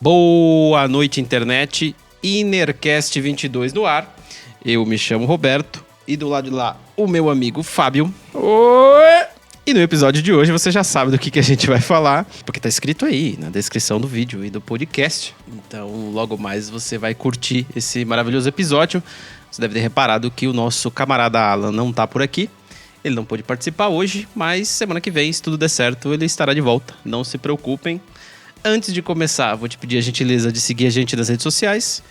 Boa noite, internet. Inercast 22 no ar. Eu me chamo Roberto e do lado de lá o meu amigo Fábio. Oi! E no episódio de hoje você já sabe do que a gente vai falar, porque tá escrito aí na descrição do vídeo e do podcast. Então logo mais você vai curtir esse maravilhoso episódio. Você deve ter reparado que o nosso camarada Alan não tá por aqui. Ele não pôde participar hoje, mas semana que vem, se tudo der certo, ele estará de volta. Não se preocupem. Antes de começar, vou te pedir a gentileza de seguir a gente nas redes sociais,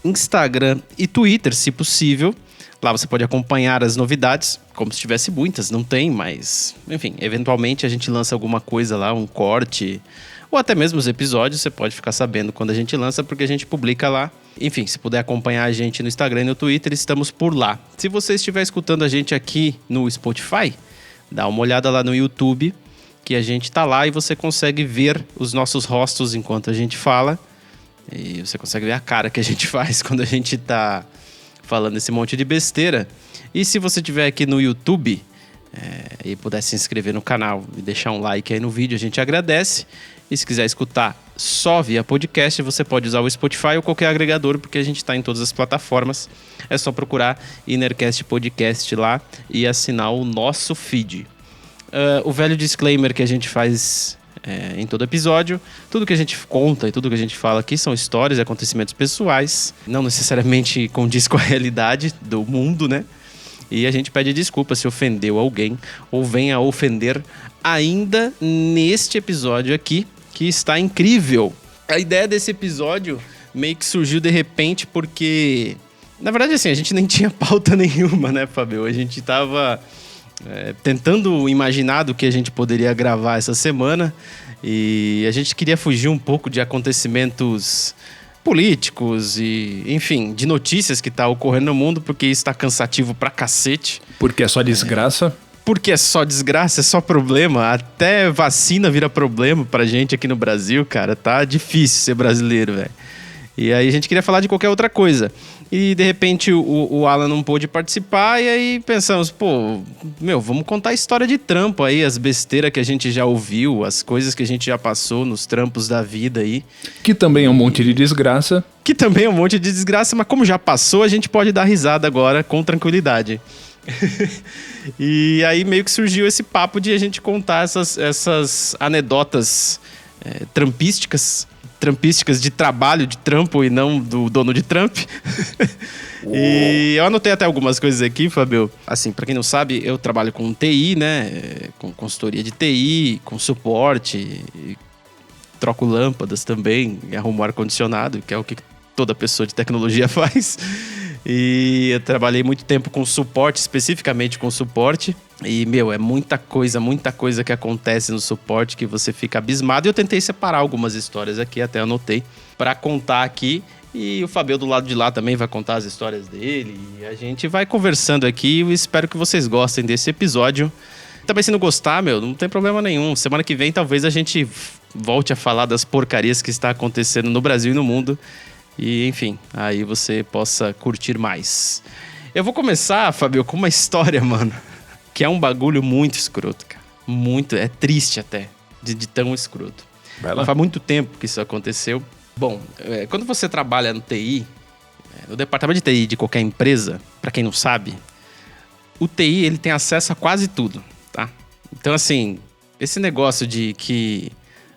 Instagram e Twitter, se possível. Lá você pode acompanhar as novidades, como se tivesse muitas, não tem, mas... Enfim, eventualmente a gente lança alguma coisa lá, um corte, ou até mesmo os episódios, você pode ficar sabendo quando a gente lança, porque a gente publica lá. Enfim, se puder acompanhar a gente no Instagram e no Twitter, estamos por lá. Se você estiver escutando a gente aqui no Spotify, dá uma olhada lá no YouTube, que a gente tá lá e você consegue ver os nossos rostos enquanto a gente fala. E você consegue ver a cara que a gente faz quando a gente tá falando esse monte de besteira. E se você estiver aqui no YouTube e puder se inscrever no canal e deixar um like aí no vídeo, a gente agradece. E se quiser escutar só via podcast, você pode usar o Spotify ou qualquer agregador, porque a gente está em todas as plataformas. É só procurar Inercast Podcast lá e assinar o nosso feed. O velho disclaimer que a gente faz em todo episódio: tudo que a gente conta e tudo que a gente fala aqui são histórias e acontecimentos pessoais, não necessariamente condiz com a realidade do mundo, né? E a gente pede desculpa se ofendeu alguém ou venha a ofender ainda neste episódio aqui, que está incrível. A ideia desse episódio meio que surgiu de repente porque, na verdade, assim, a gente nem tinha pauta nenhuma, né, Fábio? A gente tava tentando imaginar do que a gente poderia gravar essa semana, e a gente queria fugir um pouco de acontecimentos políticos e, enfim, de notícias que tá ocorrendo no mundo, porque isso tá cansativo pra cacete. Porque é só desgraça. Porque é só desgraça, é só problema. Até vacina vira problema pra gente aqui no Brasil, cara. Tá difícil ser brasileiro, velho. E aí a gente queria falar de qualquer outra coisa. E de repente o Alan não pôde participar, e aí pensamos, vamos contar a história de trampo aí, as besteiras que a gente já ouviu, as coisas que a gente já passou nos trampos da vida aí. Que também é um monte de desgraça. Que também é um monte de desgraça, mas como já passou, a gente pode dar risada agora com tranquilidade. E aí meio que surgiu esse papo de a gente contar essas anedotas trampísticas de trabalho, de trampo e não do dono de Trump. E eu anotei até algumas coisas aqui, Fábio. Assim, pra quem não sabe, eu trabalho com TI, né? Com consultoria de TI, com suporte, troco lâmpadas também, arrumo ar-condicionado, que é o que toda pessoa de tecnologia faz. E eu trabalhei muito tempo com suporte, especificamente com suporte. E, é muita coisa que acontece no suporte que você fica abismado. E eu tentei separar algumas histórias aqui, até anotei, pra contar aqui. E o Fabio do lado de lá também vai contar as histórias dele. E a gente vai conversando aqui. Eu espero que vocês gostem desse episódio. Também, se não gostar, não tem problema nenhum. Semana que vem, talvez a gente volte a falar das porcarias que está acontecendo no Brasil e no mundo. E, enfim, aí você possa curtir mais. Eu vou começar, Fábio, com uma história, mano, que é um bagulho muito escroto, cara. É triste até, de tão escroto. Faz muito tempo que isso aconteceu. Bom, quando você trabalha no TI, no departamento de TI de qualquer empresa, pra quem não sabe, o TI, ele tem acesso a quase tudo, tá? Então, assim, esse negócio de que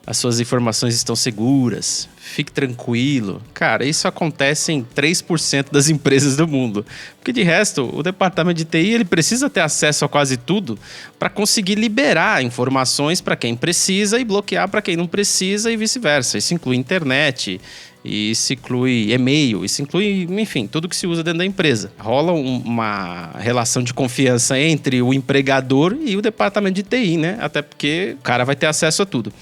as suas informações estão seguras, fique tranquilo. Cara, isso acontece em 3% das empresas do mundo. Porque de resto, o departamento de TI ele precisa ter acesso a quase tudo para conseguir liberar informações para quem precisa e bloquear para quem não precisa e vice-versa. Isso inclui internet, isso inclui e-mail, isso inclui, enfim, tudo que se usa dentro da empresa. Rola uma relação de confiança entre o empregador e o departamento de TI, né? Até porque o cara vai ter acesso a tudo.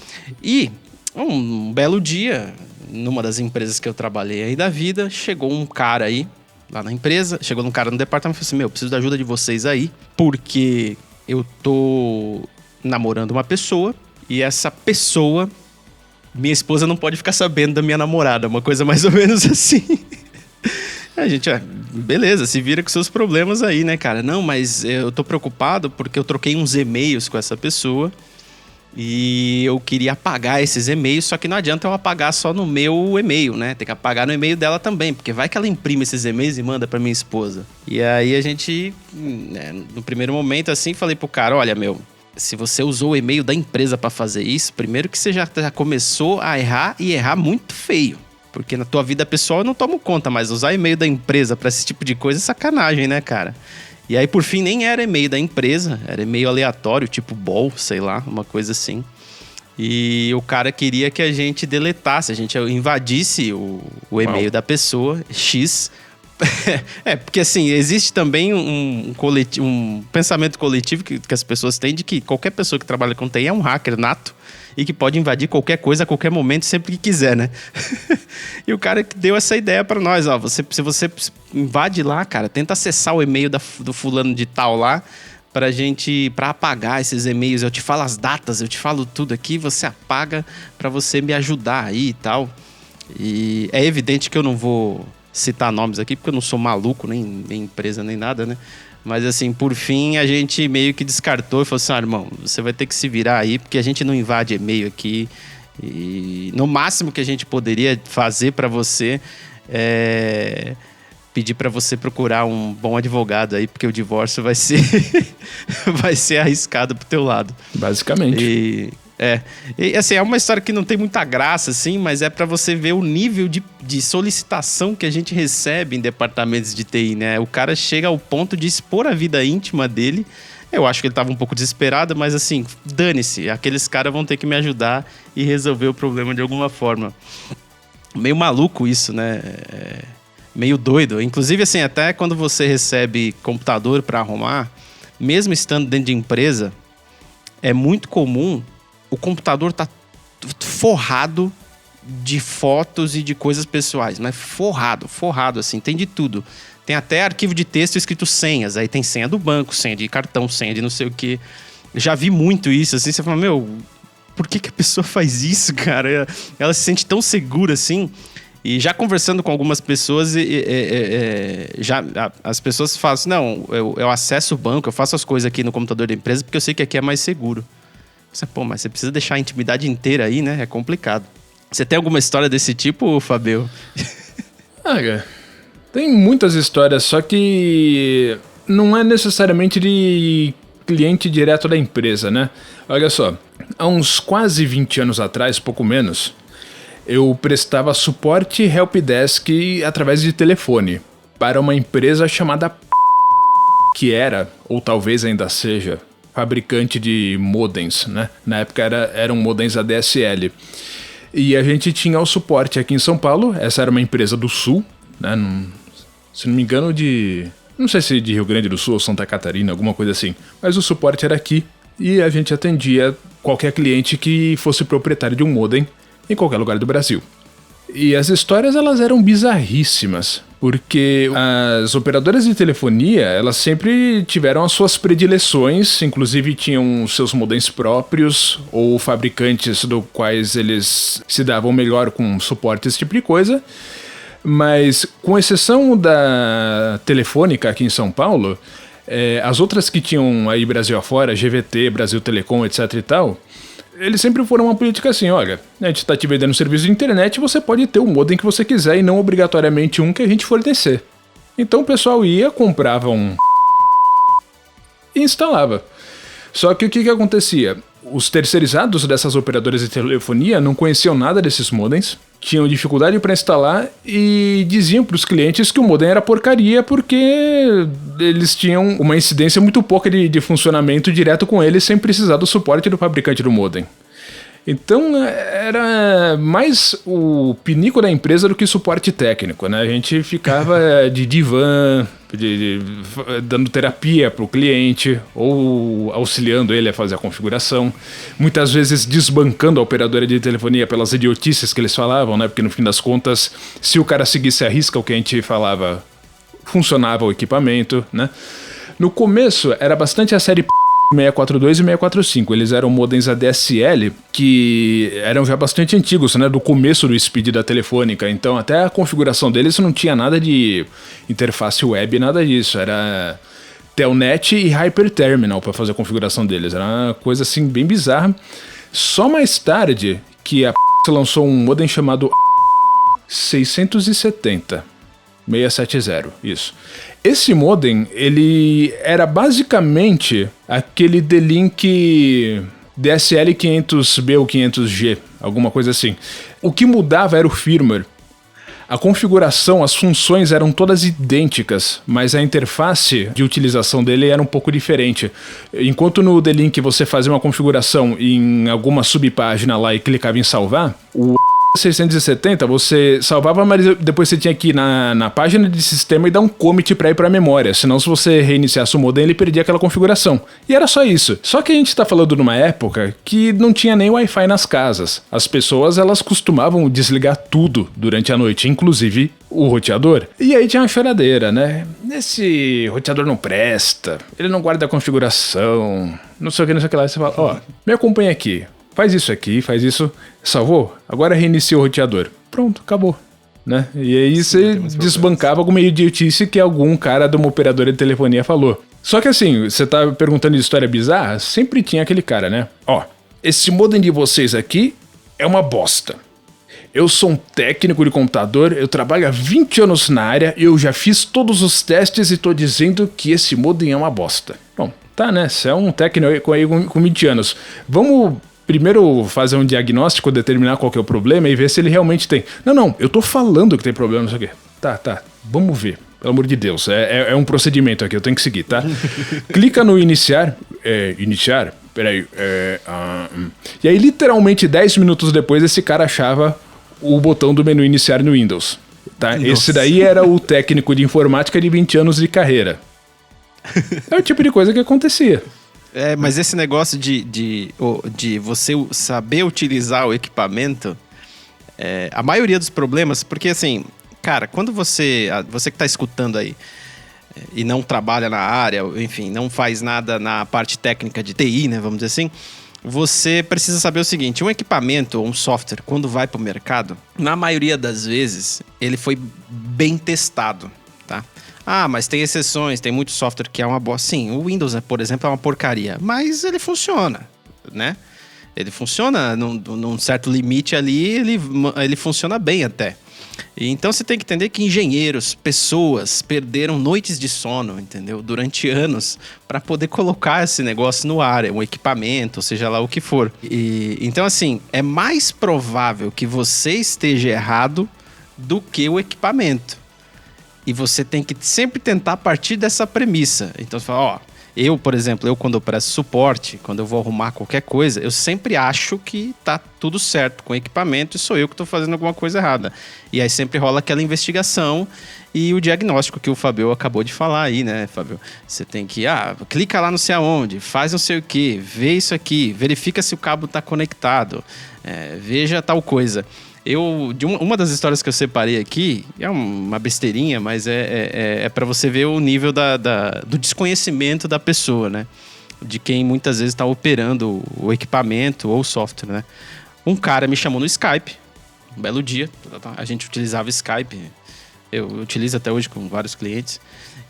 E um belo dia, numa das empresas que eu trabalhei aí da vida, chegou um cara aí, lá na empresa, chegou um cara no departamento e falou assim, preciso da ajuda de vocês aí, porque eu tô namorando uma pessoa e essa pessoa, minha esposa não pode ficar sabendo da minha namorada, uma coisa mais ou menos assim. A gente, beleza, se vira com seus problemas aí, né, cara? Não, mas eu tô preocupado porque eu troquei uns e-mails com essa pessoa E eu queria apagar esses e-mails, só que não adianta eu apagar só no meu e-mail, né? Tem que apagar no e-mail dela também, porque vai que ela imprime esses e-mails e manda pra minha esposa. E aí a gente, né, no primeiro momento assim, falei pro cara, olha, meu, se você usou o e-mail da empresa pra fazer isso, primeiro que você já começou a errar e errar muito feio. Porque na tua vida pessoal eu não tomo conta, mas usar e-mail da empresa pra esse tipo de coisa é sacanagem, né, cara? E aí, por fim, nem era e-mail da empresa, era e-mail aleatório, tipo BOL, sei lá, uma coisa assim. E o cara queria que a gente deletasse, a gente invadisse o e-mail da pessoa, X. Porque assim, existe também um pensamento coletivo que as pessoas têm de que qualquer pessoa que trabalha com TI é um hacker nato e que pode invadir qualquer coisa a qualquer momento, sempre que quiser, né? E o cara que deu essa ideia pra nós, ó, se você invade lá, cara, tenta acessar o e-mail do fulano de tal lá, pra apagar esses e-mails, eu te falo as datas, eu te falo tudo aqui, você apaga pra você me ajudar aí e tal. E é evidente que eu não vou citar nomes aqui, porque eu não sou maluco, nem empresa, nem nada, né? Mas assim, por fim, a gente meio que descartou e falou assim, irmão, você vai ter que se virar aí, porque a gente não invade e-mail aqui. E no máximo que a gente poderia fazer pra você é pedir pra você procurar um bom advogado aí, porque o divórcio vai ser vai ser arriscado pro teu lado. Basicamente. E assim, é uma história que não tem muita graça, assim, mas é pra você ver o nível de solicitação que a gente recebe em departamentos de TI, né? O cara chega ao ponto de expor a vida íntima dele. Eu acho que ele tava um pouco desesperado, mas assim, dane-se. Aqueles caras vão ter que me ajudar e resolver o problema de alguma forma. Meio maluco isso, né? Meio doido. Inclusive, assim, até quando você recebe computador pra arrumar, mesmo estando dentro de empresa, é muito comum o computador tá forrado de fotos e de coisas pessoais, mas forrado, assim, tem de tudo. Tem até arquivo de texto escrito senhas, aí tem senha do banco, senha de cartão, senha de não sei o quê. Já vi muito isso, assim, você fala, meu, por que a pessoa faz isso, cara? Ela se sente tão segura, assim. E já conversando com algumas pessoas, as pessoas falam assim, não, eu acesso o banco, eu faço as coisas aqui no computador da empresa porque eu sei que aqui é mais seguro. Pô, mas você precisa deixar a intimidade inteira aí, né? É complicado. Você tem alguma história desse tipo, Fabio? Cara, tem muitas histórias, só que não é necessariamente de cliente direto da empresa, né? Olha só, há uns quase 20 anos atrás, pouco menos, eu prestava suporte helpdesk através de telefone para uma empresa chamada que era, ou talvez ainda seja, fabricante de modems, né? Na época eram modems ADSL. E a gente tinha o suporte aqui em São Paulo, essa era uma empresa do Sul, né? Se não me engano não sei se de Rio Grande do Sul ou Santa Catarina, alguma coisa assim. Mas o suporte era aqui e a gente atendia qualquer cliente que fosse proprietário de um modem em qualquer lugar do Brasil. E as histórias, elas eram bizarríssimas, porque as operadoras de telefonia, elas sempre tiveram as suas predileções, inclusive tinham seus modems próprios, ou fabricantes do quais eles se davam melhor com suporte, esse tipo de coisa. Mas, com exceção da Telefônica aqui em São Paulo, as outras que tinham aí Brasil afora, GVT, Brasil Telecom, etc e tal, eles sempre foram uma política assim, olha, a gente tá te vendendo um serviço de internet, você pode ter o modem que você quiser e não obrigatoriamente um que a gente fornecer. Então o pessoal ia, comprava um e instalava. Só que o que acontecia? Os terceirizados dessas operadoras de telefonia não conheciam nada desses modems, tinham dificuldade para instalar e diziam para os clientes que o modem era porcaria porque eles tinham uma incidência muito pouca de funcionamento direto com eles sem precisar do suporte do fabricante do modem. Então era mais o pinico da empresa do que suporte técnico, né? A gente ficava de divã, dando terapia para o cliente ou auxiliando ele a fazer a configuração, muitas vezes desbancando a operadora de telefonia pelas idiotices que eles falavam, né? Porque no fim das contas, se o cara seguisse a risca o que a gente falava, funcionava o equipamento, né? No começo era bastante a série 642 e 645, eles eram modems ADSL que eram já bastante antigos, né, do começo do speed da Telefônica, então até a configuração deles não tinha nada de interface web, nada disso, era Telnet e Hyperterminal para fazer a configuração deles, era uma coisa assim bem bizarra, Só mais tarde que a lançou um modem chamado 670. 670, isso. Esse modem, ele era basicamente aquele D-Link DSL 500B ou 500G, alguma coisa assim. O que mudava era o firmware. A configuração, as funções eram todas idênticas, mas a interface de utilização dele era um pouco diferente. Enquanto no D-Link você fazia uma configuração em alguma subpágina lá e clicava em salvar, o 670 você salvava, mas depois você tinha que ir na página de sistema e dar um commit pra ir pra memória, senão se você reiniciasse o modem ele perdia aquela configuração. E era só isso. Só que a gente tá falando numa época que não tinha nem Wi-Fi nas casas. As pessoas elas costumavam desligar tudo durante a noite, inclusive o roteador. E aí tinha uma choradeira, né? Esse roteador não presta, ele não guarda a configuração, não sei o que, não sei o que lá. E você fala, ó, me acompanha aqui. Faz isso aqui, faz isso, salvou? Agora reinicia o roteador. Pronto, acabou. Né? E aí você desbancava alguma idiotice que algum cara de uma operadora de telefonia falou. Só que assim, você tá perguntando de história bizarra, sempre tinha aquele cara, né? Ó, esse modem de vocês aqui é uma bosta. Eu sou um técnico de computador, eu trabalho há 20 anos na área, eu já fiz todos os testes e tô dizendo que esse modem é uma bosta. Bom, tá, né? Você é um técnico aí com 20 anos. Vamos primeiro fazer um diagnóstico, determinar qual que é o problema e ver se ele realmente tem. Não, eu tô falando que tem problema, não sei o quê. Tá, vamos ver. Pelo amor de Deus, é um procedimento aqui, eu tenho que seguir, tá? Clica no iniciar. Peraí. E aí, literalmente, 10 minutos depois, esse cara achava o botão do menu iniciar no Windows. Tá? Esse daí era o técnico de informática de 20 anos de carreira. É o tipo de coisa que acontecia. Mas esse negócio de você saber utilizar o equipamento, a maioria dos problemas, porque assim, cara, quando você que está escutando aí e não trabalha na área, enfim, não faz nada na parte técnica de TI, né, vamos dizer assim, você precisa saber o seguinte, um equipamento ou um software, quando vai para o mercado, na maioria das vezes, ele foi bem testado, tá? Ah, mas tem exceções, tem muito software que é uma boa. Sim, o Windows, por exemplo, é uma porcaria, mas ele funciona, né? Ele funciona num certo limite ali, ele funciona bem até. E então você tem que entender que engenheiros, pessoas perderam noites de sono, entendeu? Durante anos para poder colocar esse negócio no ar, um equipamento, seja lá o que for. Então assim, é mais provável que você esteja errado do que o equipamento. E você tem que sempre tentar partir dessa premissa. Então você fala, ó, eu, por exemplo, quando eu presto suporte, quando eu vou arrumar qualquer coisa, eu sempre acho que tá tudo certo com o equipamento e sou eu que tô fazendo alguma coisa errada. E aí sempre rola aquela investigação e o diagnóstico que o Fabio acabou de falar aí, né, Fabio? Você tem que, clica lá não sei aonde, faz não sei o que, vê isso aqui, verifica se o cabo tá conectado, veja tal coisa. Uma das histórias que eu separei aqui, é uma besteirinha, mas é para você ver o nível do desconhecimento da pessoa, né? De quem muitas vezes está operando o equipamento ou o software, né? Um cara me chamou no Skype, um belo dia, a gente utilizava o Skype, eu utilizo até hoje com vários clientes,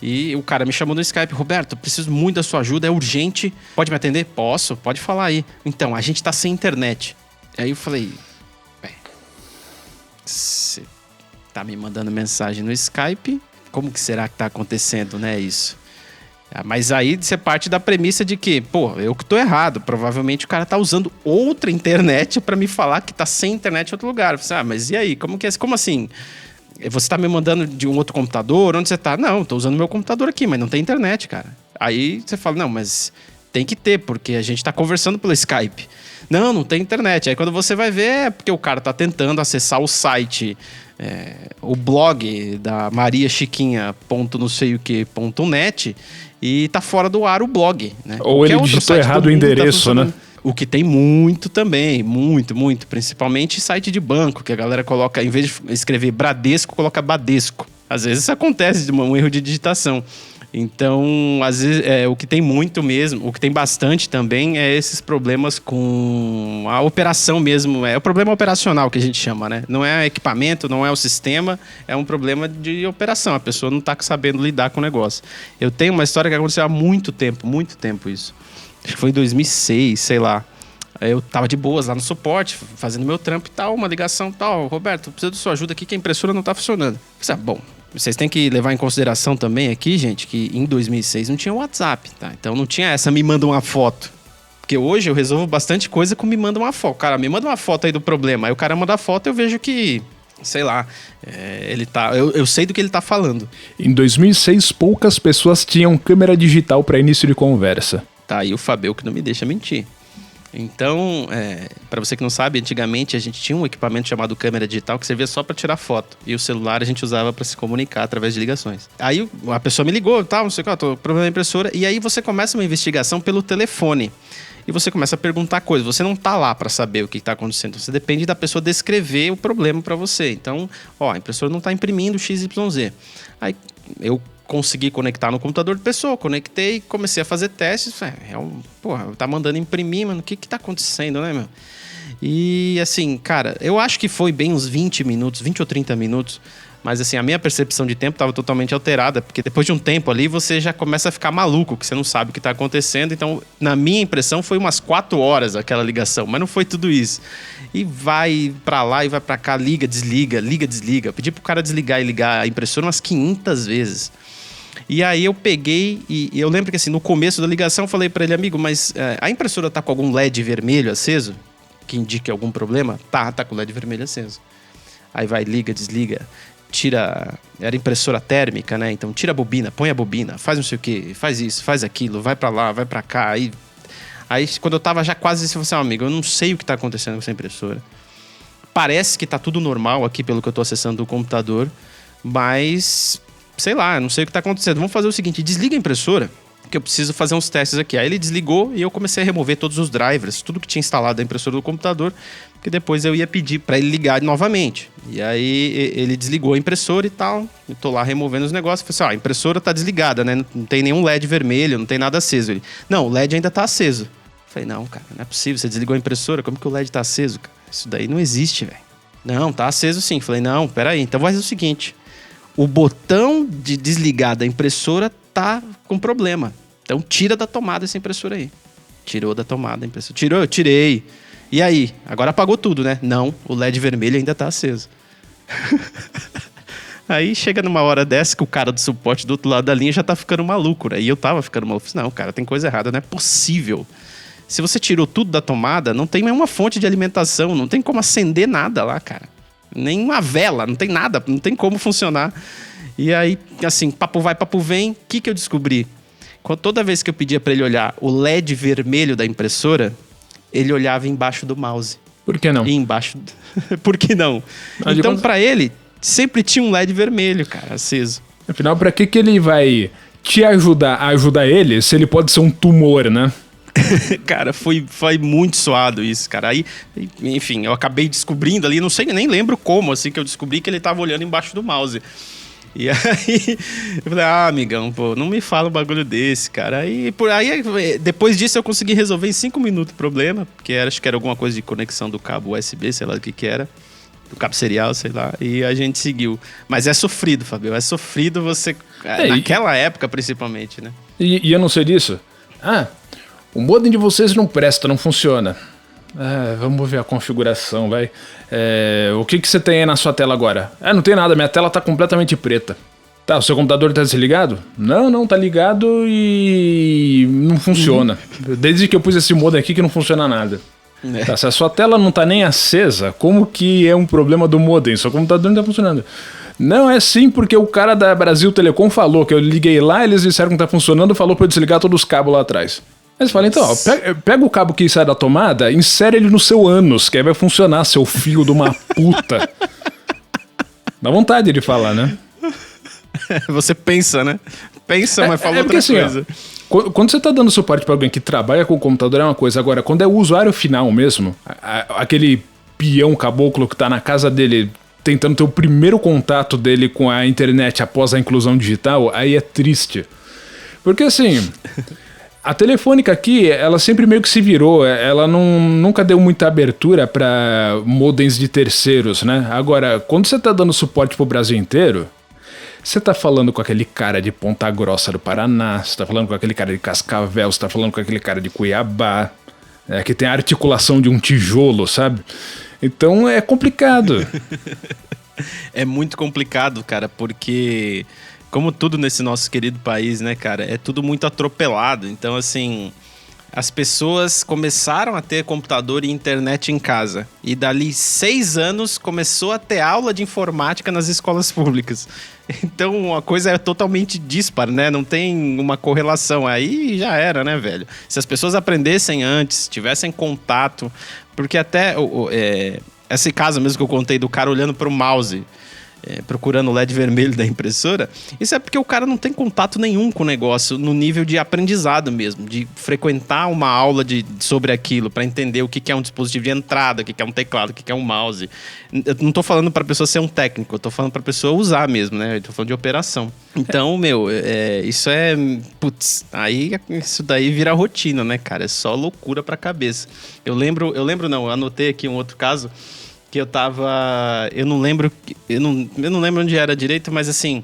e o cara me chamou no Skype, Roberto, preciso muito da sua ajuda, é urgente, pode me atender? Posso, pode falar aí. Então, a gente tá sem internet. Aí eu falei... Você tá me mandando mensagem no Skype, como que será que tá acontecendo, né, isso? Mas aí você parte da premissa de que, eu que tô errado, provavelmente o cara tá usando outra internet pra me falar que tá sem internet em outro lugar. Você, mas e aí, como assim? Você tá me mandando de um outro computador? Onde você tá? Não, tô usando meu computador aqui, mas não tem internet, cara. Aí você fala, não, mas tem que ter, porque a gente tá conversando pelo Skype. Não tem internet. Aí quando você vai ver, é porque o cara tá tentando acessar o site, o blog da Maria Chiquinha .net e tá fora do ar o blog, né? Ou ele digitou errado o endereço, né? O que tem muito também, muito, principalmente site de banco, que a galera coloca, em vez de escrever Bradesco, coloca Badesco. Às vezes isso acontece de um erro de digitação. Então, às vezes, o que tem muito mesmo, o que tem bastante também é esses problemas com a operação mesmo. É o problema operacional que a gente chama, né? Não é equipamento, não é o sistema, é um problema de operação. A pessoa não está sabendo lidar com o negócio. Eu tenho uma história que aconteceu há muito tempo isso. Acho que foi em 2006, sei lá. Aí eu tava de boas lá no suporte, fazendo meu trampo e tal, uma ligação e tal. Roberto, preciso da sua ajuda aqui que a impressora não tá funcionando. Eu falei, bom, vocês têm que levar em consideração também aqui, gente, que em 2006 não tinha WhatsApp, tá? Então não tinha essa me manda uma foto. Porque hoje eu resolvo bastante coisa com me manda uma foto. Cara, me manda uma foto aí do problema. Aí o cara manda a foto e eu vejo que, sei lá, ele tá... Eu sei do que ele tá falando. Em 2006, poucas pessoas tinham câmera digital para início de conversa. Tá aí o Fabio que não me deixa mentir. Então, para você que não sabe, antigamente a gente tinha um equipamento chamado câmera digital que servia só para tirar foto. E o celular a gente usava para se comunicar através de ligações. Aí a pessoa me ligou, tal, não sei o que, tô com problema na impressora. E aí você começa uma investigação pelo telefone. E você começa a perguntar coisas. Você não tá lá para saber o que está acontecendo. Você depende da pessoa descrever o problema para você. Então, a impressora não está imprimindo XYZ. Aí eu consegui conectar no computador de pessoa, conectei, comecei a fazer testes. Tá mandando imprimir, mano, o que tá acontecendo, né, meu? E assim, cara, eu acho que foi bem uns 20 ou 30 minutos, mas assim, a minha percepção de tempo estava totalmente alterada, porque depois de um tempo ali, você já começa a ficar maluco, que você não sabe o que tá acontecendo. Então, na minha impressão, foi umas 4 horas aquela ligação, mas não foi tudo isso. E vai pra lá e vai pra cá, liga, desliga. Pedi pro cara desligar e ligar a impressora umas 500 vezes. E aí eu peguei e eu lembro que assim, no começo da ligação eu falei para ele, amigo, mas a impressora tá com algum LED vermelho aceso? Que indique algum problema? Tá com o LED vermelho aceso. Aí vai, liga, desliga, tira... Era impressora térmica, né? Então tira a bobina, põe a bobina, faz não sei o que, faz isso, faz aquilo, vai para lá, vai para cá. Aí quando eu tava já quase assim, eu falei, amigo, eu não sei o que tá acontecendo com essa impressora. Parece que tá tudo normal aqui pelo que eu tô acessando do computador, mas... sei lá, não sei o que tá acontecendo. Vamos fazer o seguinte, desliga a impressora, que eu preciso fazer uns testes aqui. Aí ele desligou e eu comecei a remover todos os drivers, tudo que tinha instalado da impressora do computador, porque depois eu ia pedir para ele ligar novamente. E aí ele desligou a impressora e tal, eu tô lá removendo os negócios. Falei assim, a impressora tá desligada, né? Não tem nenhum LED vermelho, não tem nada aceso. Ele, não, o LED ainda tá aceso. Eu falei, não, cara, não é possível, você desligou a impressora, como que o LED tá aceso, cara? Isso daí não existe, velho. Não, tá aceso sim. Eu falei, não, peraí, então vai fazer o seguinte... o botão de desligar da impressora tá com problema. Então tira da tomada essa impressora aí. Tirou da tomada a impressora. Tirou? Eu tirei. E aí? Agora apagou tudo, né? Não, o LED vermelho ainda tá aceso. Aí chega numa hora dessa que o cara do suporte do outro lado da linha já tá ficando maluco, né? E eu tava ficando maluco. Não, cara, tem coisa errada, não é possível. Se você tirou tudo da tomada, não tem nenhuma fonte de alimentação, não tem como acender nada lá, cara. Nem uma vela, não tem nada, não tem como funcionar. E aí, assim, papo vai, papo vem, o que eu descobri? Toda vez que eu pedia para ele olhar o LED vermelho da impressora, ele olhava embaixo do mouse. Por que não? E embaixo... Por que não? Então, para ele, sempre tinha um LED vermelho, cara, aceso. Afinal, para que ele vai te ajudar a ajudar ele se ele pode ser um tumor, né? Cara, foi muito suado isso, cara. Aí, enfim, eu acabei descobrindo ali, não sei, nem lembro como, assim, que eu descobri que ele tava olhando embaixo do mouse. E aí, eu falei, amigão, pô, não me fala um bagulho desse, cara. Aí, depois disso, eu consegui resolver em 5 minutos o problema, porque acho que era alguma coisa de conexão do cabo USB, sei lá o que era, do cabo serial, sei lá, e a gente seguiu. Mas é sofrido, Fabio, é sofrido você, naquela época, principalmente, né? E eu não sei disso? O modem de vocês não presta, não funciona. Vamos ver a configuração, vai. O que você tem aí na sua tela agora? Não tem nada, minha tela tá completamente preta. Tá, o seu computador tá desligado? Não, tá ligado e não funciona. Desde que eu pus esse modem aqui que não funciona nada. Tá, se a sua tela não tá nem acesa, como que é um problema do modem? Seu computador não tá funcionando. Não, é sim, porque o cara da Brasil Telecom falou que eu liguei lá, eles disseram que não tá funcionando, falou pra eu desligar todos os cabos lá atrás. Aí você fala, então, pega o cabo que sai da tomada, insere ele no seu ânus, que aí vai funcionar, seu filho de uma puta. Dá vontade de falar, né? Você pensa, né? Pensa, mas fala outra assim, coisa. Quando você tá dando suporte pra alguém que trabalha com o computador é uma coisa. Agora, quando é o usuário final mesmo, aquele peão caboclo que tá na casa dele tentando ter o primeiro contato dele com a internet após a inclusão digital, aí é triste. Porque assim... A Telefônica aqui, ela sempre meio que se virou, ela nunca deu muita abertura para modems de terceiros, né? Agora, quando você tá dando suporte pro Brasil inteiro, você tá falando com aquele cara de Ponta Grossa do Paraná, você tá falando com aquele cara de Cascavel, você tá falando com aquele cara de Cuiabá, que tem a articulação de um tijolo, sabe? Então é complicado. É muito complicado, cara, porque como tudo nesse nosso querido país, né, cara, é tudo muito atropelado. Então, assim, as pessoas começaram a ter computador e internet em casa. E dali 6 anos começou a ter aula de informática nas escolas públicas. Então a coisa é totalmente dispar, né? Não tem uma correlação. Aí já era, né, velho? Se as pessoas aprendessem antes, tivessem contato... Porque até esse caso mesmo que eu contei do cara olhando para o mouse... procurando o LED vermelho da impressora, isso é porque o cara não tem contato nenhum com o negócio no nível de aprendizado mesmo, de frequentar uma aula sobre aquilo, para entender o que é um dispositivo de entrada, o que é um teclado, o que é um mouse. Eu não tô falando pra pessoa ser um técnico, eu tô falando pra pessoa usar mesmo, né? Eu tô falando de operação. Então, isso é... Putz, aí isso daí vira rotina, né, cara? É só loucura pra cabeça. Eu anotei aqui um outro caso que eu tava... Eu não lembro onde era direito, mas assim...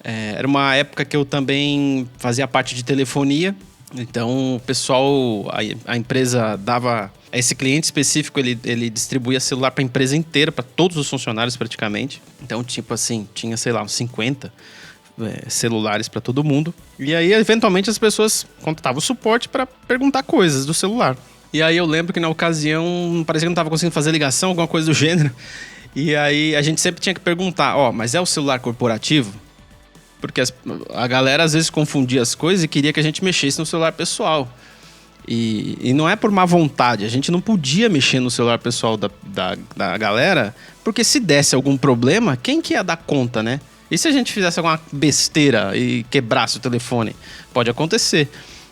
era uma época que eu também fazia parte de telefonia. Então, o pessoal... A empresa dava... Esse cliente específico, ele distribuía celular para a empresa inteira, para todos os funcionários praticamente. Então, tipo assim, tinha, sei lá, uns 50 celulares para todo mundo. E aí, eventualmente, as pessoas contatavam o suporte para perguntar coisas do celular. E aí eu lembro que na ocasião parecia que não estava conseguindo fazer ligação, alguma coisa do gênero. E aí a gente sempre tinha que perguntar, mas é o celular corporativo? Porque a galera às vezes confundia as coisas e queria que a gente mexesse no celular pessoal. E não é por má vontade, a gente não podia mexer no celular pessoal da galera, porque se desse algum problema, quem que ia dar conta, né? E se a gente fizesse alguma besteira e quebrasse o telefone? Pode acontecer.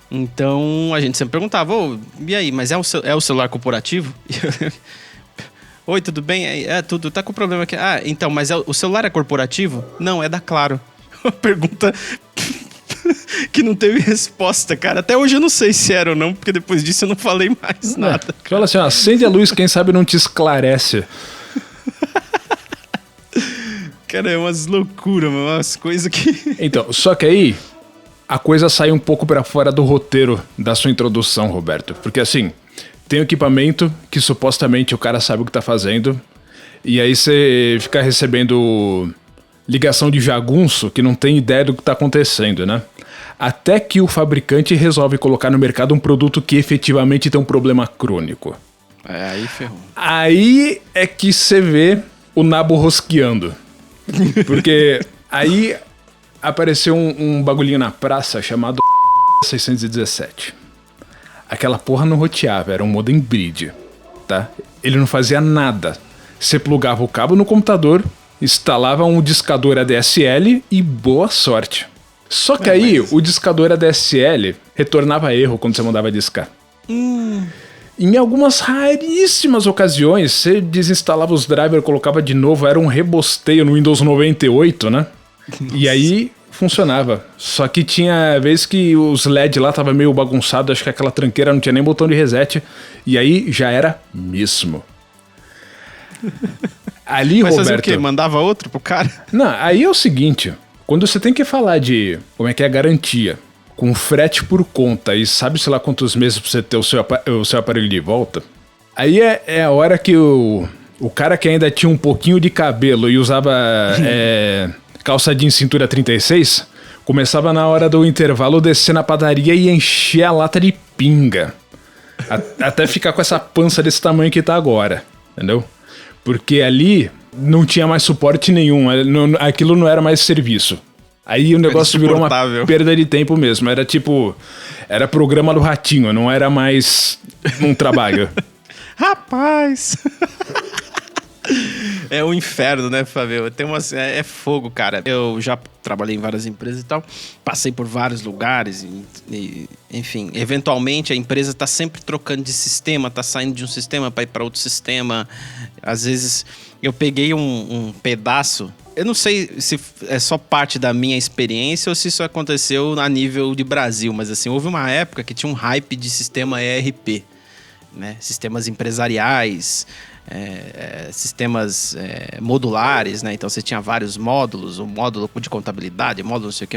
Então, a gente sempre perguntava, e aí, mas é o celular corporativo? Oi, tudo bem? Tudo, tá com problema aqui. Então, mas o celular é corporativo? Não, é da Claro. Uma pergunta que não teve resposta, cara. Até hoje eu não sei se era ou não, porque depois disso eu não falei mais nada. Fala assim, acende a luz, quem sabe não te esclarece. Cara, é umas loucuras, umas coisas que... Então, só que aí... A coisa sai um pouco pra fora do roteiro da sua introdução, Roberto. Porque assim, tem um equipamento que supostamente o cara sabe o que tá fazendo. E aí você fica recebendo ligação de jagunço que não tem ideia do que tá acontecendo, né? Até que o fabricante resolve colocar no mercado um produto que efetivamente tem um problema crônico. Aí ferrou. Aí é que você vê o nabo rosqueando. Porque aí... Apareceu um bagulhinho na praça chamado 617. Aquela porra não roteava, era um modem bridge, tá? Ele não fazia nada. Você plugava o cabo no computador, instalava um discador ADSL e boa sorte. Só que aí o discador ADSL retornava erro quando você mandava discar. Em algumas raríssimas ocasiões, você desinstalava os drivers, colocava de novo, era um rebosteio no Windows 98, né? Nossa. E aí funcionava. Só que tinha vezes que os LED lá tava meio bagunçado, acho que aquela tranqueira não tinha nem botão de reset. E aí já era mesmo. Ali, mas Roberto... Mas fazia o quê? Mandava outro pro cara? Não, aí é o seguinte, quando você tem que falar de como é que é a garantia, com frete por conta e sabe-se lá quantos meses pra você ter o seu aparelho de volta, aí é a hora que o cara que ainda tinha um pouquinho de cabelo e usava... calça jeans cintura 36, começava na hora do intervalo descer na padaria e encher a lata de pinga. Até ficar com essa pança desse tamanho que tá agora, entendeu? Porque ali não tinha mais suporte nenhum, aquilo não era mais serviço. Aí o negócio virou uma perda de tempo mesmo, era programa do Ratinho, não era mais um trabalho. Rapaz... É o inferno, né, Fábio? É fogo, cara. Eu já trabalhei em várias empresas e tal, passei por vários lugares, enfim, eventualmente a empresa tá sempre trocando de sistema, tá saindo de um sistema para ir para outro sistema. Às vezes eu peguei um pedaço, eu não sei se é só parte da minha experiência ou se isso aconteceu a nível de Brasil, mas assim, houve uma época que tinha um hype de sistema ERP, né? Sistemas empresariais, sistemas modulares, né? Então você tinha vários módulos, um módulo de contabilidade, módulo não sei o que,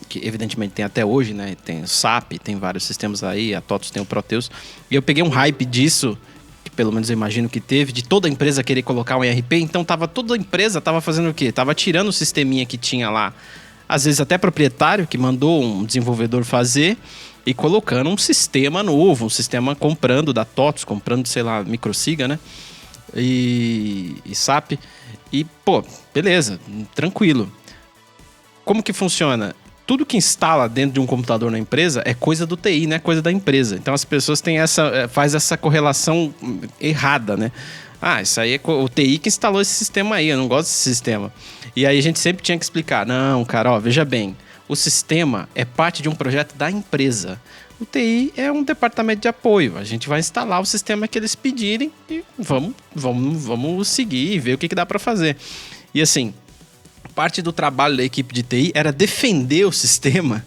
que evidentemente tem até hoje, né? Tem o SAP, tem vários sistemas aí, a TOTVS tem o Proteus. E eu peguei um hype disso, que pelo menos eu imagino que teve, de toda a empresa querer colocar um ERP. Então toda a empresa tava fazendo o quê? Tava tirando o sisteminha que tinha lá, às vezes até proprietário, que mandou um desenvolvedor fazer, e colocando um sistema novo, um sistema comprando da TOTVS, comprando, sei lá, Microsiga, né? E SAP. E, pô, beleza, tranquilo. Como que funciona? Tudo que instala dentro de um computador na empresa é coisa do TI, não é coisa da empresa. Então as pessoas faz essa correlação errada, né? Ah, isso aí é o TI que instalou esse sistema aí, eu não gosto desse sistema. E aí a gente sempre tinha que explicar, não, cara, ó, veja bem, o sistema é parte de um projeto da empresa. O TI é um departamento de apoio. A gente vai instalar o sistema que eles pedirem e vamos seguir e ver o que dá para fazer. E assim, parte do trabalho da equipe de TI era defender o sistema,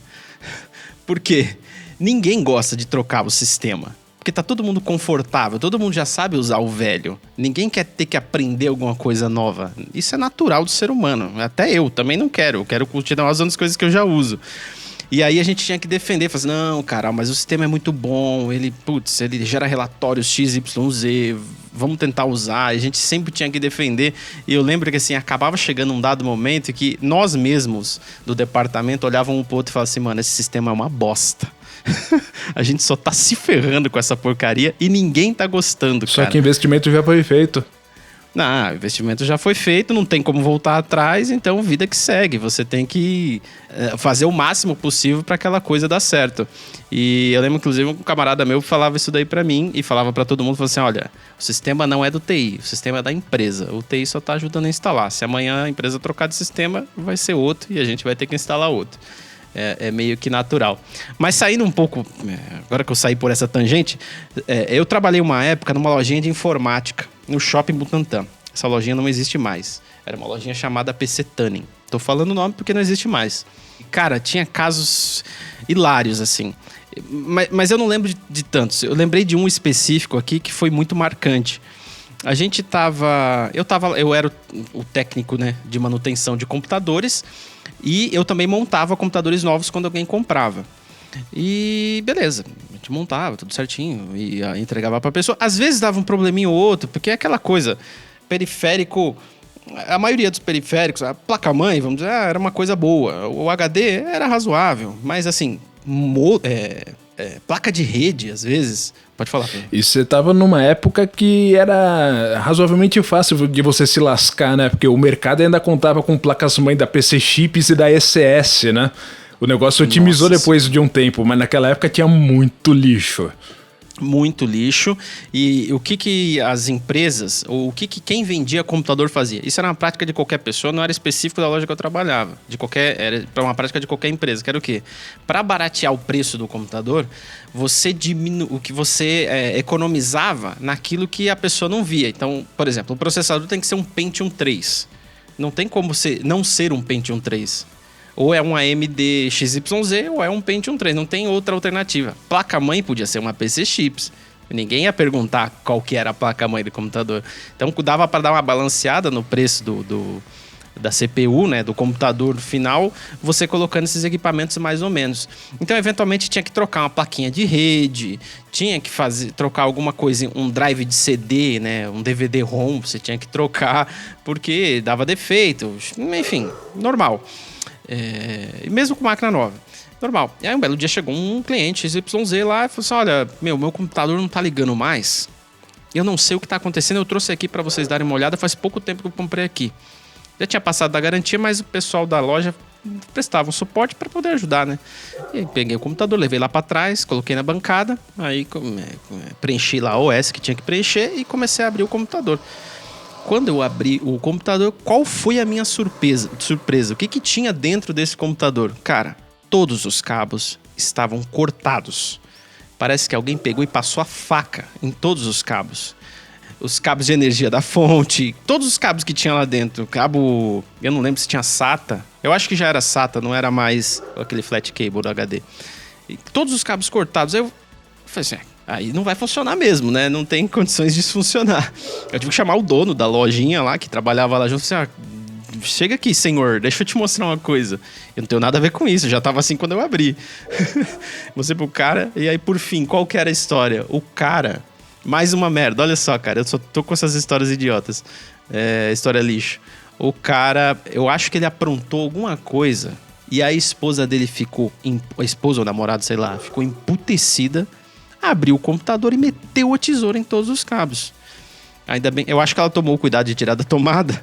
porque ninguém gosta de trocar o sistema. Porque tá todo mundo confortável, todo mundo já sabe usar o velho. Ninguém quer ter que aprender alguma coisa nova. Isso é natural do ser humano. Até eu também não quero. Eu quero continuar usando as coisas que eu já uso. E aí a gente tinha que defender, falar assim, não, cara, mas o sistema é muito bom, ele gera relatórios XYZ, vamos tentar usar. A gente sempre tinha que defender. E eu lembro que assim, acabava chegando um dado momento que nós mesmos do departamento olhavam um pro outro e falavam assim, mano, esse sistema é uma bosta. A gente só tá se ferrando com essa porcaria e ninguém tá gostando, cara. Só que o investimento já foi feito. Não, o investimento já foi feito, não tem como voltar atrás, então vida que segue. Você tem que fazer o máximo possível para aquela coisa dar certo. E eu lembro, inclusive, um camarada meu falava isso daí para mim e falava para todo mundo, falava assim, olha, o sistema não é do TI, o sistema é da empresa. O TI só tá ajudando a instalar. Se amanhã a empresa trocar de sistema, vai ser outro e a gente vai ter que instalar outro. É meio que natural. Mas saindo um pouco, agora que eu saí por essa tangente, eu trabalhei uma época numa lojinha de informática, no Shopping Butantã. Essa lojinha não existe mais. Era uma lojinha chamada PC Tuning. Tô falando o nome porque não existe mais. E, cara, tinha casos hilários, assim. Mas eu não lembro de tantos. Eu lembrei de um específico aqui que foi muito marcante. A gente tava... Eu era o técnico, né, de manutenção de computadores... E eu também montava computadores novos quando alguém comprava. E beleza, a gente montava tudo certinho e entregava para a pessoa. Às vezes dava um probleminha ou outro, porque é aquela coisa, periférico... A maioria dos periféricos, a placa-mãe, vamos dizer, era uma coisa boa. O HD era razoável, mas assim, placa de rede, às vezes... Pode falar. E você tava numa época que era razoavelmente fácil de você se lascar, né? Porque o mercado ainda contava com placas-mãe da PC Chips e da ECS, né? O negócio otimizou depois de um tempo, mas naquela época tinha muito lixo. Muito lixo. E o que as empresas, ou quem vendia computador fazia? Isso era uma prática de qualquer pessoa, não era específico da loja que eu trabalhava. Era uma prática de qualquer empresa. Que era o quê? Para baratear o preço do computador, você o que você economizava naquilo que a pessoa não via. Então, por exemplo, o processador tem que ser um Pentium 3. Não tem como não ser um Pentium 3. Ou é um AMD XYZ ou é um Pentium 3. Não tem outra alternativa. Placa-mãe podia ser uma PC Chips. Ninguém ia perguntar qual que era a placa-mãe do computador. Então, dava para dar uma balanceada no preço da CPU, né, do computador final, você colocando esses equipamentos mais ou menos. Então, eventualmente, tinha que trocar uma plaquinha de rede, tinha que trocar alguma coisa, um drive de CD, né, um DVD-ROM, você tinha que trocar porque dava defeito. Enfim, normal. E mesmo com máquina nova, normal. E aí um belo dia chegou um cliente XYZ lá e falou assim, olha, meu computador não tá ligando mais, eu não sei o que tá acontecendo, eu trouxe aqui para vocês darem uma olhada, faz pouco tempo que eu comprei aqui. Já tinha passado da garantia, mas o pessoal da loja prestava um suporte para poder ajudar, né? E aí peguei o computador, levei lá para trás, coloquei na bancada, aí preenchi lá a OS que tinha que preencher e comecei a abrir o computador. Quando eu abri o computador, qual foi a minha surpresa? O que tinha dentro desse computador? Cara, todos os cabos estavam cortados. Parece que alguém pegou e passou a faca em todos os cabos. Os cabos de energia da fonte, todos os cabos que tinha lá dentro. Cabo, eu não lembro se tinha SATA. Eu acho que já era SATA, não era mais aquele flat cable do HD. E todos os cabos cortados. Eu falei assim, aí não vai funcionar mesmo, né? Não tem condições disso funcionar. Eu tive que chamar o dono da lojinha lá, que trabalhava lá junto, assim, chega aqui, senhor, deixa eu te mostrar uma coisa. Eu não tenho nada a ver com isso, já tava assim quando eu abri. Mostrei pro cara, e aí por fim, qual que era a história? O cara, mais uma merda, olha só, cara, eu só tô com essas histórias idiotas. História lixo. O cara, eu acho que ele aprontou alguma coisa e a esposa dele ficou, a esposa ou namorado, sei lá, ficou emputecida, abriu o computador e meteu a tesoura em todos os cabos. Ainda bem, eu acho que ela tomou o cuidado de tirar da tomada,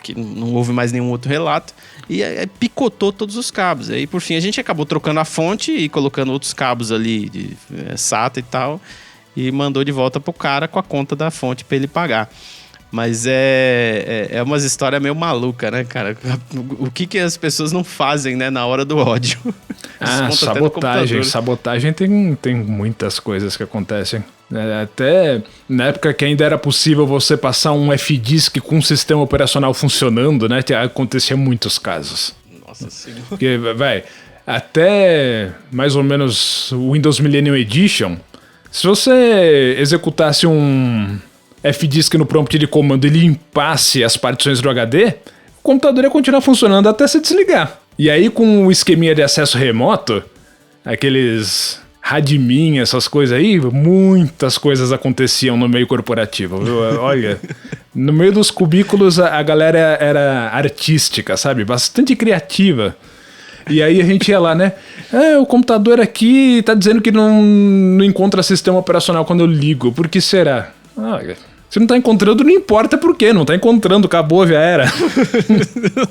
que não houve mais nenhum outro relato, e picotou todos os cabos. Aí, por fim, a gente acabou trocando a fonte e colocando outros cabos ali de SATA e tal, e mandou de volta pro cara com a conta da fonte pra ele pagar. Mas é umas histórias meio maluca, né, cara? O que as pessoas não fazem, né, na hora do ódio? Sabotagem tem muitas coisas que acontecem. Até na época que ainda era possível você passar um F-Disk com um sistema operacional funcionando, né? Acontecia muitos casos. Nossa senhora. Porque, até mais ou menos o Windows Millennium Edition, se você executasse um F-Disk no prompt de comando e limpasse as partições do HD, o computador ia continuar funcionando até se desligar. E aí, com o esqueminha de acesso remoto, aqueles Radmin, essas coisas aí, muitas coisas aconteciam no meio corporativo. Olha, no meio dos cubículos a galera era artística, sabe? Bastante criativa. E aí a gente ia lá, né? O computador aqui tá dizendo que não encontra sistema operacional quando eu ligo. Por que será? Se não tá encontrando, não importa por quê. Não tá encontrando, acabou, já era.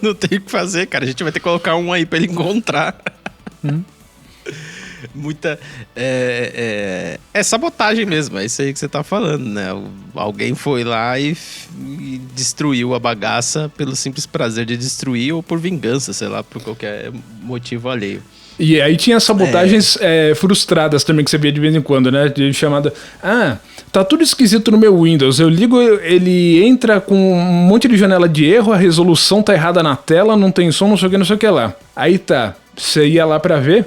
Não tem o que fazer, cara. A gente vai ter que colocar um aí pra ele encontrar. Muita... É sabotagem mesmo. É isso aí que você tá falando, né? Alguém foi lá e destruiu a bagaça pelo simples prazer de destruir ou por vingança, sei lá, por qualquer motivo alheio. E aí tinha sabotagens frustradas também que você via de vez em quando, né? De chamada... tá tudo esquisito no meu Windows. Eu ligo, ele entra com um monte de janela de erro, a resolução tá errada na tela, não tem som, não sei o que lá. Aí tá, você ia lá pra ver...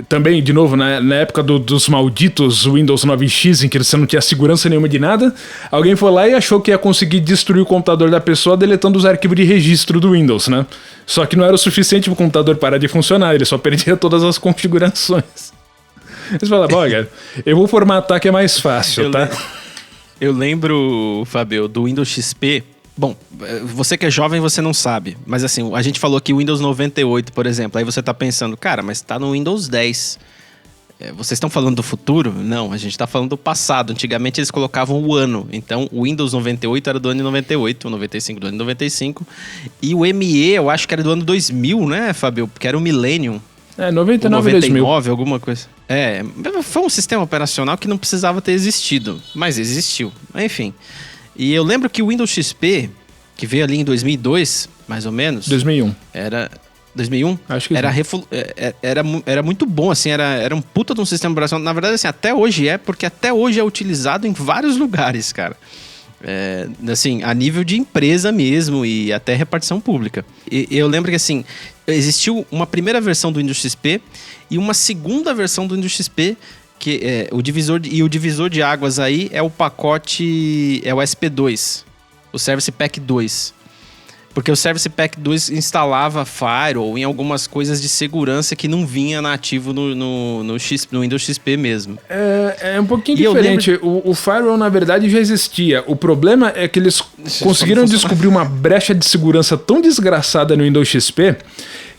Também, de novo, na época dos malditos Windows 9X, em que você não tinha segurança nenhuma de nada, alguém foi lá e achou que ia conseguir destruir o computador da pessoa deletando os arquivos de registro do Windows, né? Só que não era o suficiente para o computador parar de funcionar, ele só perdia todas as configurações. Eles falavam, olha, eu vou formatar que é mais fácil, tá? Eu lembro, Fábio, do Windows XP... Bom, você que é jovem, você não sabe. Mas assim, a gente falou aqui Windows 98, por exemplo. Aí você tá pensando, cara, mas tá no Windows 10. Vocês estão falando do futuro? Não, a gente tá falando do passado. Antigamente eles colocavam o ano. Então, o Windows 98 era do ano 98, o 95 do ano 95. E o ME, eu acho que era do ano 2000, né, Fábio? Porque era o Millennium. 99 e 2000. Alguma coisa. Foi um sistema operacional que não precisava ter existido. Mas existiu. Enfim... E eu lembro que o Windows XP, que veio ali em 2002, mais ou menos... 2001. Era... 2001? Acho que era muito bom, assim, era um puta de um sistema operacional. Na verdade, assim, até hoje porque até hoje é utilizado em vários lugares, cara. Assim, a nível de empresa mesmo e até repartição pública. E eu lembro que, assim, existiu uma primeira versão do Windows XP e uma segunda versão do Windows XP... que o divisor de águas aí é o pacote, é o SP2, o Service Pack 2. Porque o Service Pack 2 instalava Firewall em algumas coisas de segurança que não vinha nativo no Windows XP mesmo. É um pouquinho diferente. O Firewall, na verdade, já existia. O problema é que eles conseguiram descobrir uma brecha de segurança tão desgraçada no Windows XP...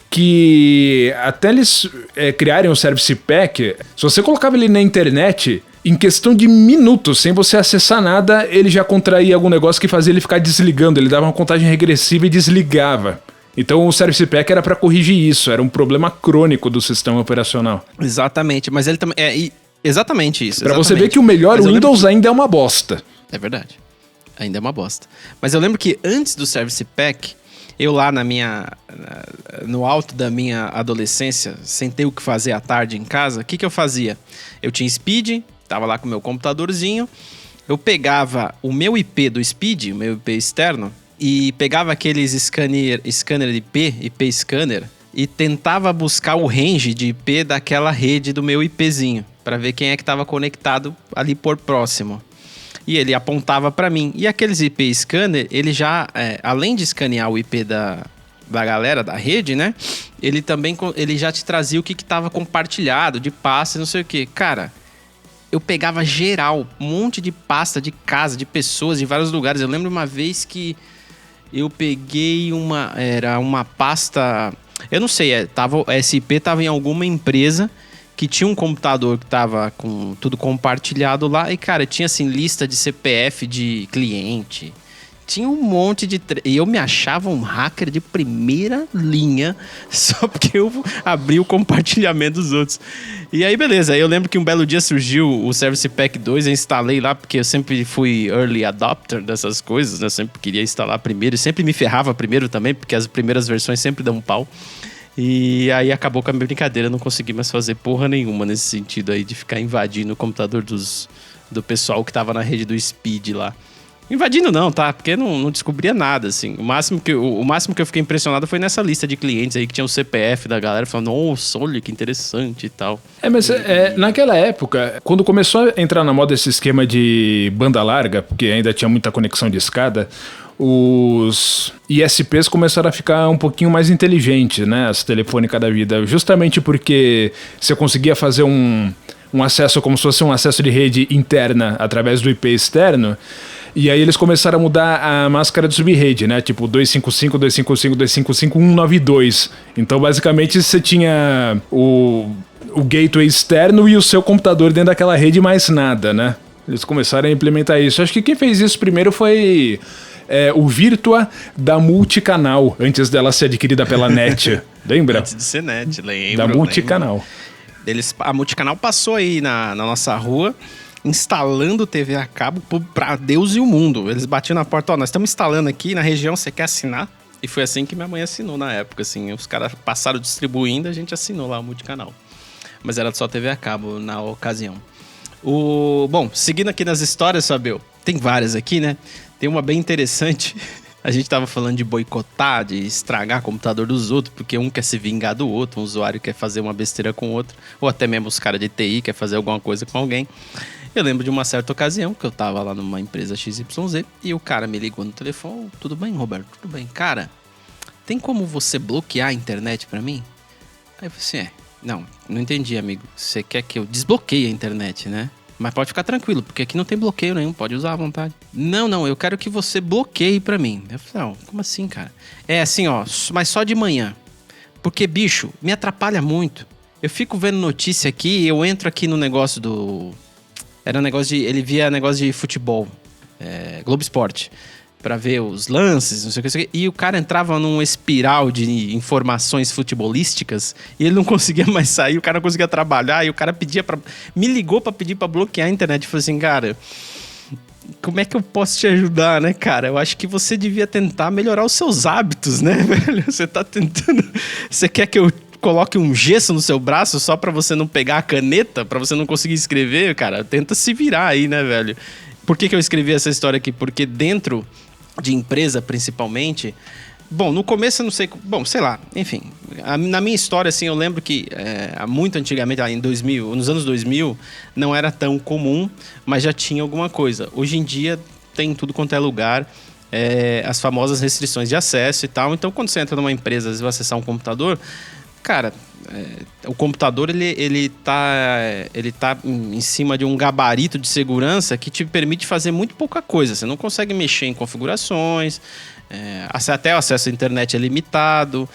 que até eles criarem o Service Pack, se você colocava ele na internet, em questão de minutos, sem você acessar nada, ele já contraía algum negócio que fazia ele ficar desligando, ele dava uma contagem regressiva e desligava. Então o Service Pack era para corrigir isso, era um problema crônico do sistema operacional. Exatamente, mas ele também... exatamente isso. Para você ver que o melhor Windows ainda é uma bosta. É verdade, ainda é uma bosta. Mas eu lembro que antes do Service Pack... Eu lá no alto da minha adolescência, sem ter o que fazer à tarde em casa, o que eu fazia? Eu tinha Speed, tava lá com o meu computadorzinho, eu pegava o meu IP do Speed, o meu IP externo, e pegava aqueles scanner de IP scanner, e tentava buscar o range de IP daquela rede do meu IPzinho, para ver quem é que estava conectado ali por próximo. E ele apontava para mim. E aqueles IP scanner, ele já, além de escanear o IP da galera da rede, né? Ele também ele já te trazia o que estava compartilhado, de pasta, não sei o quê. Cara, eu pegava geral, um monte de pasta de casa, de pessoas, de vários lugares. Eu lembro uma vez que eu peguei era uma pasta... Eu não sei, o SP tava em alguma empresa que tinha um computador que tava com tudo compartilhado lá. E, cara, tinha, assim, lista de CPF de cliente. Tinha um monte de... E eu me achava um hacker de primeira linha só porque eu abri o compartilhamento dos outros. E aí, beleza. Aí eu lembro que um belo dia surgiu o Service Pack 2, eu instalei lá, porque eu sempre fui early adopter dessas coisas, né? Eu sempre queria instalar primeiro e sempre me ferrava primeiro também, porque as primeiras versões sempre dão um pau. E aí acabou com a minha brincadeira, eu não consegui mais fazer porra nenhuma nesse sentido aí de ficar invadindo o computador do pessoal que tava na rede do Speed lá. Invadindo não, tá? Porque não descobria nada, assim. O máximo que eu fiquei impressionado foi nessa lista de clientes aí que tinha o CPF da galera, falando, nossa, olha que interessante e tal. Mas naquela época, quando começou a entrar na moda esse esquema de banda larga, porque ainda tinha muita conexão de escada, os ISPs começaram a ficar um pouquinho mais inteligentes, né? As telefônicas da vida. Justamente porque você conseguia fazer um acesso como se fosse um acesso de rede interna através do IP externo. E aí eles começaram a mudar a máscara de subrede, né? Tipo 255, 255, 255, 192. Então, basicamente, você tinha o gateway externo e o seu computador dentro daquela rede, mais nada, né? Eles começaram a implementar isso. Acho que quem fez isso primeiro foi o Virtua da Multicanal, antes dela ser adquirida pela NET. Lembra? Antes de ser NET, lembro. Da Multicanal. A Multicanal passou aí na nossa rua, instalando TV a cabo pra Deus e o mundo. Eles batiam na porta, nós estamos instalando aqui na região, você quer assinar? E foi assim que minha mãe assinou na época, assim. Os caras passaram distribuindo, a gente assinou lá o Multicanal. Mas era só TV a cabo na ocasião. Bom, seguindo aqui nas histórias, Fabio, tem várias aqui, né? Tem uma bem interessante. A gente tava falando de boicotar, de estragar o computador dos outros, porque um quer se vingar do outro, um usuário quer fazer uma besteira com o outro, ou até mesmo os caras de TI quer fazer alguma coisa com alguém. Eu lembro de uma certa ocasião que eu tava lá numa empresa XYZ e o cara me ligou no telefone. Tudo bem, Roberto? Tudo bem. Cara, tem como você bloquear a internet pra mim? Aí eu falei assim, não entendi, amigo. Você quer que eu desbloqueie a internet, né? Mas pode ficar tranquilo, porque aqui não tem bloqueio nenhum, pode usar à vontade. Não, eu quero que você bloqueie pra mim. Eu falei, não, como assim, cara? É assim, ó, mas só de manhã. Porque, bicho, me atrapalha muito. Eu fico vendo notícia aqui, eu entro aqui no negócio do... Era um negócio ele via negócio de futebol, Globo Esporte, pra ver os lances, não sei o que, e o cara entrava num espiral de informações futebolísticas e ele não conseguia mais sair, o cara não conseguia trabalhar, e o cara me ligou pra pedir pra bloquear a internet. Eu falei assim, cara, como é que eu posso te ajudar, né, cara? Eu acho que você devia tentar melhorar os seus hábitos, né, velho? Você tá tentando... Você quer que eu coloque um gesso no seu braço só pra você não pegar a caneta, pra você não conseguir escrever? Cara, tenta se virar aí, né, velho? Por que eu escrevi essa história aqui? Porque dentro de empresa, principalmente... Bom, no começo eu não sei... Bom, sei lá, enfim. Na minha história, assim, eu lembro que muito antigamente, nos anos 2000, não era tão comum, mas já tinha alguma coisa. Hoje em dia, tem tudo quanto é lugar, as famosas restrições de acesso e tal. Então, quando você entra numa empresa, às vezes vai acessar um computador, cara... o computador ele tá em cima de um gabarito de segurança que te permite fazer muito pouca coisa. Você não consegue mexer em configurações, até o acesso à internet é limitado,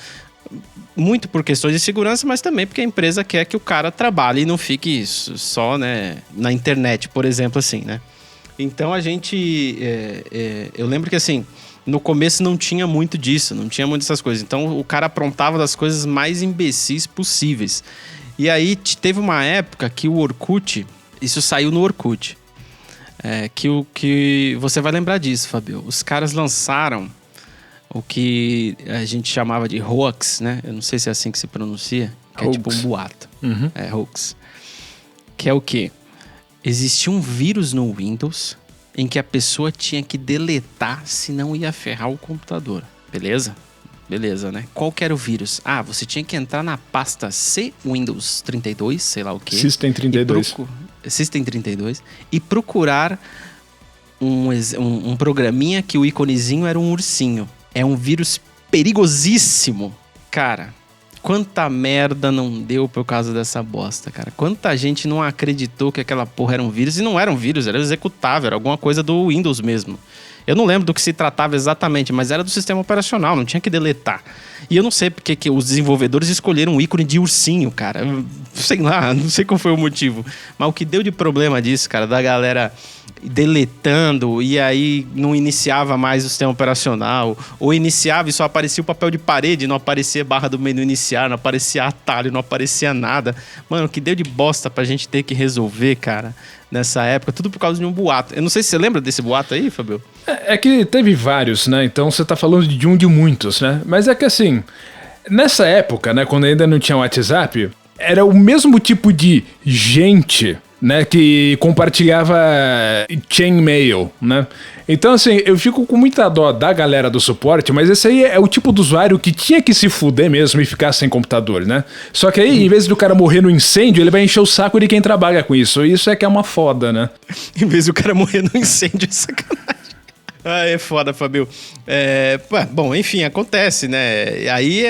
muito por questões de segurança, mas também porque a empresa quer que o cara trabalhe e não fique só, né, na internet, por exemplo, assim, né? Então a gente... eu lembro que assim... No começo não tinha muito disso, não tinha muito dessas coisas. Então o cara aprontava das coisas mais imbecis possíveis. E aí teve uma época que o Orkut, isso saiu no Orkut, que você vai lembrar disso, Fabio. Os caras lançaram o que a gente chamava de hoax, né? Eu não sei se é assim que se pronuncia, que é tipo um boato. Uhum. Hoax. Que é o quê? Existia um vírus no Windows em que a pessoa tinha que deletar, senão ia ferrar o computador. Beleza? Beleza, né? Qual que era o vírus? Você tinha que entrar na pasta C Windows 32, sei lá o quê. System 32. System 32. E procurar um programinha que o iconezinho era um ursinho. É um vírus perigosíssimo. Cara, quanta merda não deu por causa dessa bosta, cara. Quanta gente não acreditou que aquela porra era um vírus. E não era um vírus, era executável, era alguma coisa do Windows mesmo. Eu não lembro do que se tratava exatamente, mas era do sistema operacional, não tinha que deletar. E eu não sei porque que os desenvolvedores escolheram um ícone de ursinho, cara. Sei lá, não sei qual foi o motivo. Mas o que deu de problema disso, cara, da galera deletando e aí não iniciava mais o sistema operacional, ou iniciava e só aparecia o papel de parede, não aparecia barra do menu iniciar, não aparecia atalho, não aparecia nada. Mano, o que deu de bosta pra gente ter que resolver, cara, nessa época, tudo por causa de um boato. Eu não sei se você lembra desse boato aí, Fabio? É que teve vários, né? Então você tá falando de um de muitos, né? Mas é que assim, nessa época, né, quando ainda não tinha WhatsApp, era o mesmo tipo de gente, né, que compartilhava chainmail, né? Então, assim, eu fico com muita dó da galera do suporte, mas esse aí é o tipo de usuário que tinha que se fuder mesmo e ficar sem computador, né? Só que aí, em vez do cara morrer no incêndio, ele vai encher o saco de quem trabalha com isso. Isso é que é uma foda, né? Em vez do cara morrer no incêndio, é sacanagem. Ah, é foda, Fabio. Bom, enfim, acontece, né? Aí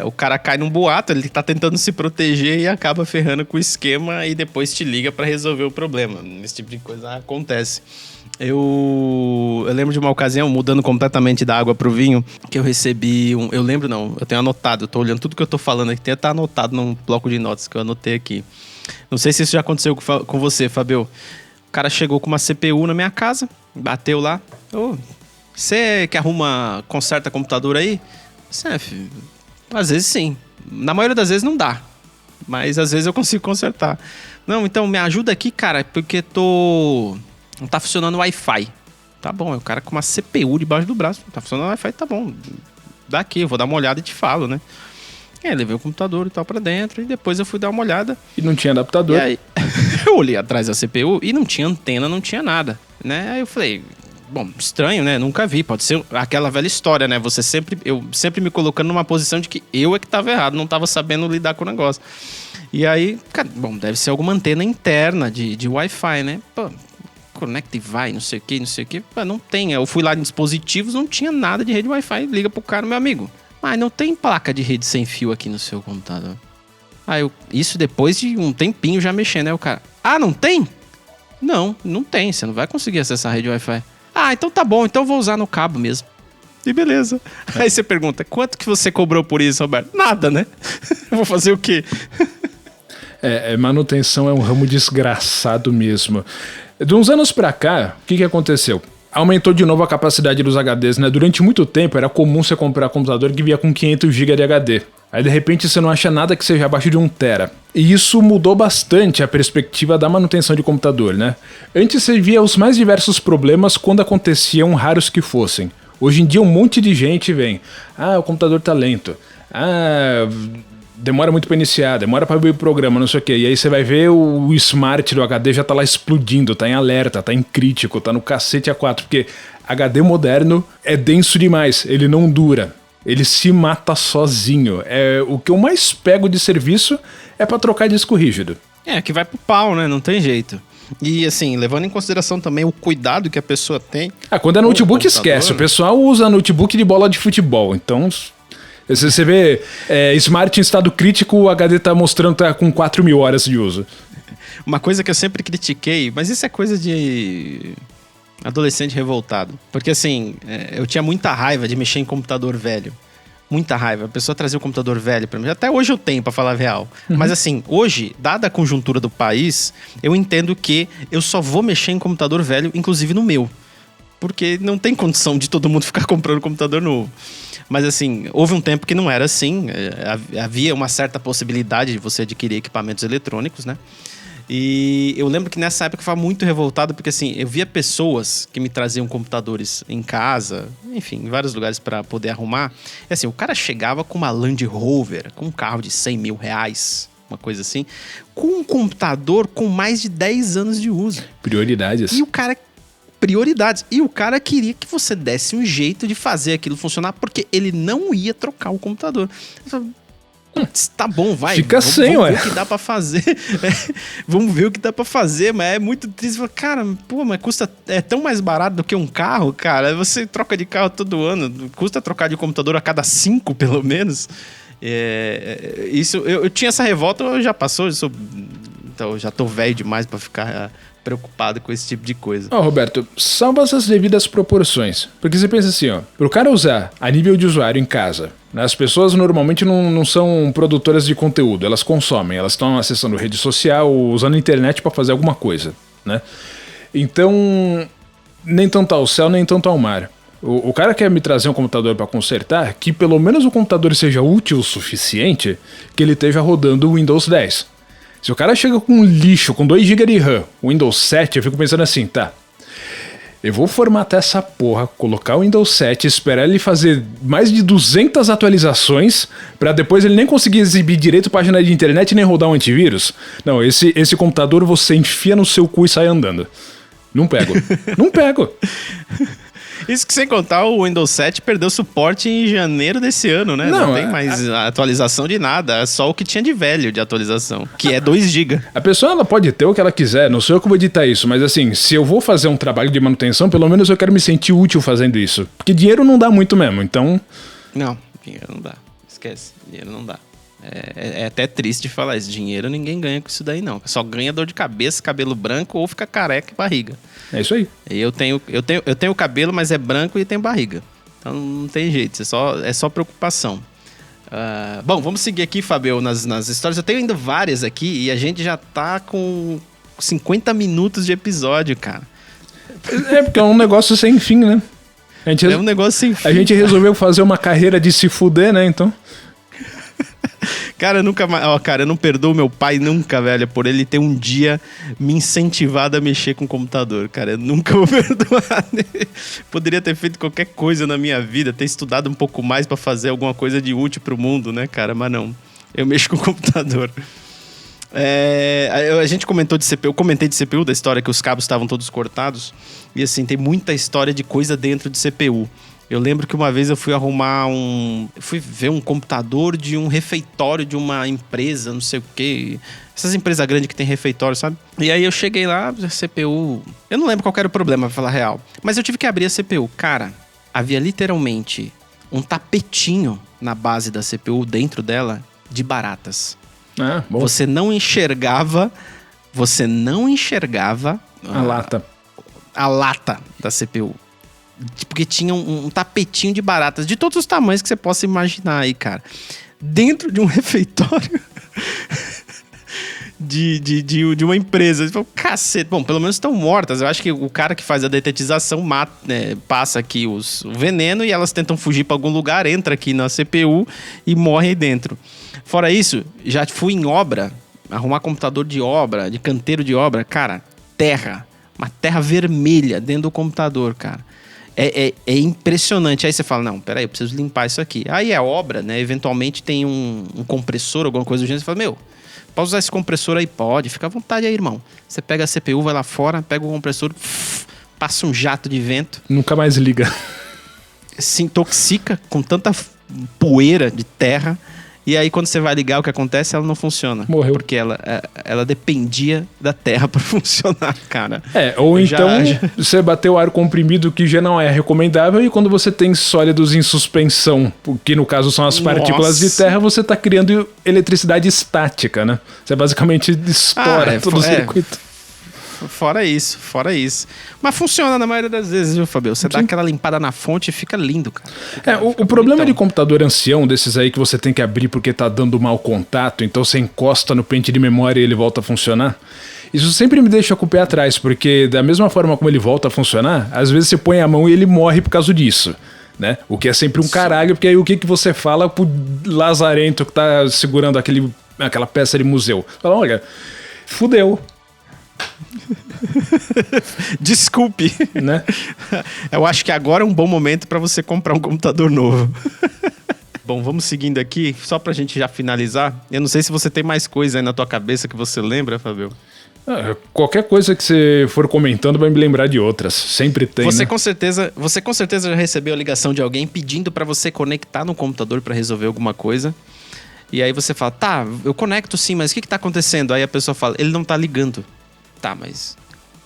o cara cai num boato, ele tá tentando se proteger e acaba ferrando com o esquema e depois te liga pra resolver o problema. Esse tipo de coisa acontece. Eu lembro de uma ocasião, mudando completamente da água pro vinho, que eu recebi eu lembro não, eu tenho anotado, eu tô olhando tudo que eu tô falando aqui, tá anotado num bloco de notas que eu anotei aqui. Não sei se isso já aconteceu com você, Fabio. O cara chegou com uma CPU na minha casa, bateu lá. Você que conserta computador aí? Filho, às vezes sim. Na maioria das vezes não dá. Mas às vezes eu consigo consertar. Não, então me ajuda aqui, cara, porque não tá funcionando o Wi-Fi. Tá bom, é o cara com uma CPU debaixo do braço. Tá funcionando o Wi-Fi, tá bom. Daqui, eu vou dar uma olhada e te falo, né? Levei o computador e tal pra dentro e depois eu fui dar uma olhada. E não tinha adaptador. E aí, eu olhei atrás da CPU e não tinha antena, não tinha nada, né? Aí eu falei, bom, estranho, né? Nunca vi, pode ser aquela velha história, né? Eu sempre me colocando numa posição de que eu é que tava errado, não tava sabendo lidar com o negócio. E aí, cara, bom, deve ser alguma antena interna de Wi-Fi, né? Pô, conecta e vai, não sei o que. Pô, não tem. Eu fui lá em dispositivos, não tinha nada de rede Wi-Fi. Liga pro cara, meu amigo. Mas não tem placa de rede sem fio aqui no seu computador. Isso depois de um tempinho já mexendo, né? O cara, não tem? Não tem, você não vai conseguir acessar a rede Wi-Fi. Então tá bom, então eu vou usar no cabo mesmo. E beleza. Aí você pergunta, quanto que você cobrou por isso, Roberto? Nada, né? Eu vou fazer o quê? Manutenção é um ramo desgraçado mesmo. De uns anos pra cá, o que aconteceu? Aumentou de novo a capacidade dos HDs, né? Durante muito tempo era comum você comprar computador que vinha com 500 GB de HD. Aí de repente você não acha nada que seja abaixo de 1 TB. E isso mudou bastante a perspectiva da manutenção de computador, né? Antes você via os mais diversos problemas quando aconteciam, raros que fossem. Hoje em dia um monte de gente vem. O computador tá lento. Demora muito pra iniciar, demora pra abrir o programa, não sei o que. E aí você vai ver o smart do HD já tá lá explodindo, tá em alerta, tá em crítico, tá no cacete A4. Porque HD moderno é denso demais, ele não dura. Ele se mata sozinho. O que eu mais pego de serviço é pra trocar disco rígido. Que vai pro pau, né? Não tem jeito. E assim, levando em consideração também o cuidado que a pessoa tem. Quando é notebook, esquece. O pessoal usa notebook de bola de futebol, então... Você vê Smart em estado crítico, o HD tá mostrando que tá com 4.000 horas de uso. Uma coisa que eu sempre critiquei, mas isso é coisa de adolescente revoltado. Porque assim, eu tinha muita raiva de mexer em computador velho. Muita raiva. A pessoa trazia o computador velho pra mim. Até hoje eu tenho, pra falar a real. Mas assim, hoje, dada a conjuntura do país, eu entendo que eu só vou mexer em computador velho, inclusive no meu. Porque não tem condição de todo mundo ficar comprando computador novo. Mas assim, houve um tempo que não era assim. Havia uma certa possibilidade de você adquirir equipamentos eletrônicos, né? E eu lembro que nessa época eu ficava muito revoltado, porque assim, eu via pessoas que me traziam computadores em casa, enfim, em vários lugares para poder arrumar. E assim, o cara chegava com uma Land Rover, com um carro de 100 mil reais, uma coisa assim, com um computador com mais de 10 anos de uso. Prioridades. E o cara queria que você desse um jeito de fazer aquilo funcionar, porque ele não ia trocar o computador. Eu falei, Tá bom, vai. Fica sem, vamos ué. ver o que dá pra fazer. Vamos ver o que dá pra fazer, mas é muito triste. Cara, pô, mas custa... É tão mais barato do que um carro, cara. Você troca de carro todo ano. Custa trocar de computador a cada 5, pelo menos. Isso, eu tinha essa revolta, já passou. Então, eu já tô velho demais pra ficar preocupado com esse tipo de coisa. Roberto, salva essas devidas proporções. Porque você pensa assim, pro cara usar a nível de usuário em casa, né, as pessoas normalmente não são produtoras de conteúdo, elas consomem, elas estão acessando rede social, usando a internet para fazer alguma coisa, né? Então, nem tanto ao céu, nem tanto ao mar. O cara quer me trazer um computador para consertar, que pelo menos o computador seja útil o suficiente, que ele esteja rodando o Windows 10. Se o cara chega com um lixo, com 2 GB de RAM, Windows 7, eu fico pensando assim, tá, eu vou formatar essa porra, colocar o Windows 7, esperar ele fazer mais de 200 atualizações, pra depois ele nem conseguir exibir direito página de internet nem rodar um antivírus? Não, esse computador você enfia no seu cu e sai andando. Não pego. Não pego. Isso que sem contar, o Windows 7 perdeu suporte em janeiro desse ano, né? Não tem mais atualização de nada, é só o que tinha de velho de atualização, que é 2 GB. A pessoa ela pode ter o que ela quiser, não sou eu que vou editar isso, mas assim, se eu vou fazer um trabalho de manutenção, pelo menos eu quero me sentir útil fazendo isso. Porque dinheiro não dá muito mesmo, então... Não, dinheiro não dá. Esquece, dinheiro não dá. É até triste falar isso. Dinheiro ninguém ganha com isso daí, não. Só ganha dor de cabeça, cabelo branco ou fica careca e barriga. É isso aí. E eu tenho cabelo, mas é branco e tenho barriga. Então não tem jeito, é só preocupação. Bom, vamos seguir aqui, Fabio, nas histórias. Eu tenho ainda várias aqui e a gente já tá com 50 minutos de episódio, cara. É porque é um negócio sem fim, né? É um negócio sem fim. A gente resolveu fazer uma carreira de se fuder, né, então... Cara, eu não perdoo meu pai nunca, velho, por ele ter um dia me incentivado a mexer com o computador, cara. Eu nunca vou perdoar. Poderia ter feito qualquer coisa na minha vida, ter estudado um pouco mais pra fazer alguma coisa de útil pro mundo, né, cara? Mas não, eu mexo com o computador. A gente comentou de CPU, eu comentei de CPU, da história que os cabos estavam todos cortados. E assim, tem muita história de coisa dentro de CPU. Eu lembro que uma vez eu fui fui ver um computador de um refeitório de uma empresa, não sei o quê. Essas empresas grandes que tem refeitório, sabe? E aí eu cheguei lá, a CPU... Eu não lembro qual era o problema, pra falar a real. Mas eu tive que abrir a CPU. Cara, havia literalmente um tapetinho na base da CPU, dentro dela, de baratas. Bom. Você não enxergava a lata da CPU. Porque tinha um tapetinho de baratas de todos os tamanhos que você possa imaginar aí, cara. Dentro de um refeitório de uma empresa. Você fala, cacete. Bom, pelo menos estão mortas. Eu acho que o cara que faz a detetização passa aqui o veneno e elas tentam fugir para algum lugar, entra aqui na CPU e morre aí dentro. Fora isso, já fui em obra, arrumar computador de obra, de canteiro de obra. Cara, uma terra vermelha dentro do computador, cara. É impressionante. Aí você fala, não, peraí, eu preciso limpar isso aqui. Aí é obra, né? Eventualmente tem um compressor, alguma coisa do gênero. Você fala, pode usar esse compressor aí? Pode. Fica à vontade aí, irmão. Você pega a CPU, vai lá fora, pega o compressor, passa um jato de vento. Nunca mais liga. Se intoxica com tanta poeira de terra. E aí, quando você vai ligar, o que acontece? Ela não funciona. Morreu. Porque ela dependia da terra para funcionar, cara. Ou então você bateu ar comprimido, que já não é recomendável, e quando você tem sólidos em suspensão, que no caso são as partículas de terra, você tá criando eletricidade estática, né? Você basicamente estoura todo o circuito. Fora isso. Mas funciona na maioria das vezes, viu, Fabio? Você dá aquela limpada na fonte e fica lindo, cara. O problema de computador ancião, desses aí que você tem que abrir porque tá dando mau contato, então você encosta no pente de memória e ele volta a funcionar. Isso sempre me deixa com o pé atrás, porque da mesma forma como ele volta a funcionar, às vezes você põe a mão e ele morre por causa disso, né? O que é sempre um caralho, porque aí o que você fala pro lazarento que tá segurando aquela peça de museu? Fala, olha, fudeu. Desculpe, né? Eu acho que agora é um bom momento para você comprar um computador novo. Bom, vamos seguindo aqui, só pra gente já finalizar. Eu não sei se você tem mais coisa aí na tua cabeça que você lembra, Fabio. Qualquer coisa que você for comentando vai me lembrar de outras. Sempre tem, você, né? com certeza já recebeu a ligação de alguém pedindo pra você conectar no computador pra resolver alguma coisa. E aí você fala, tá, eu conecto sim, mas o que tá acontecendo? Aí a pessoa fala, ele não tá ligando. Tá, mas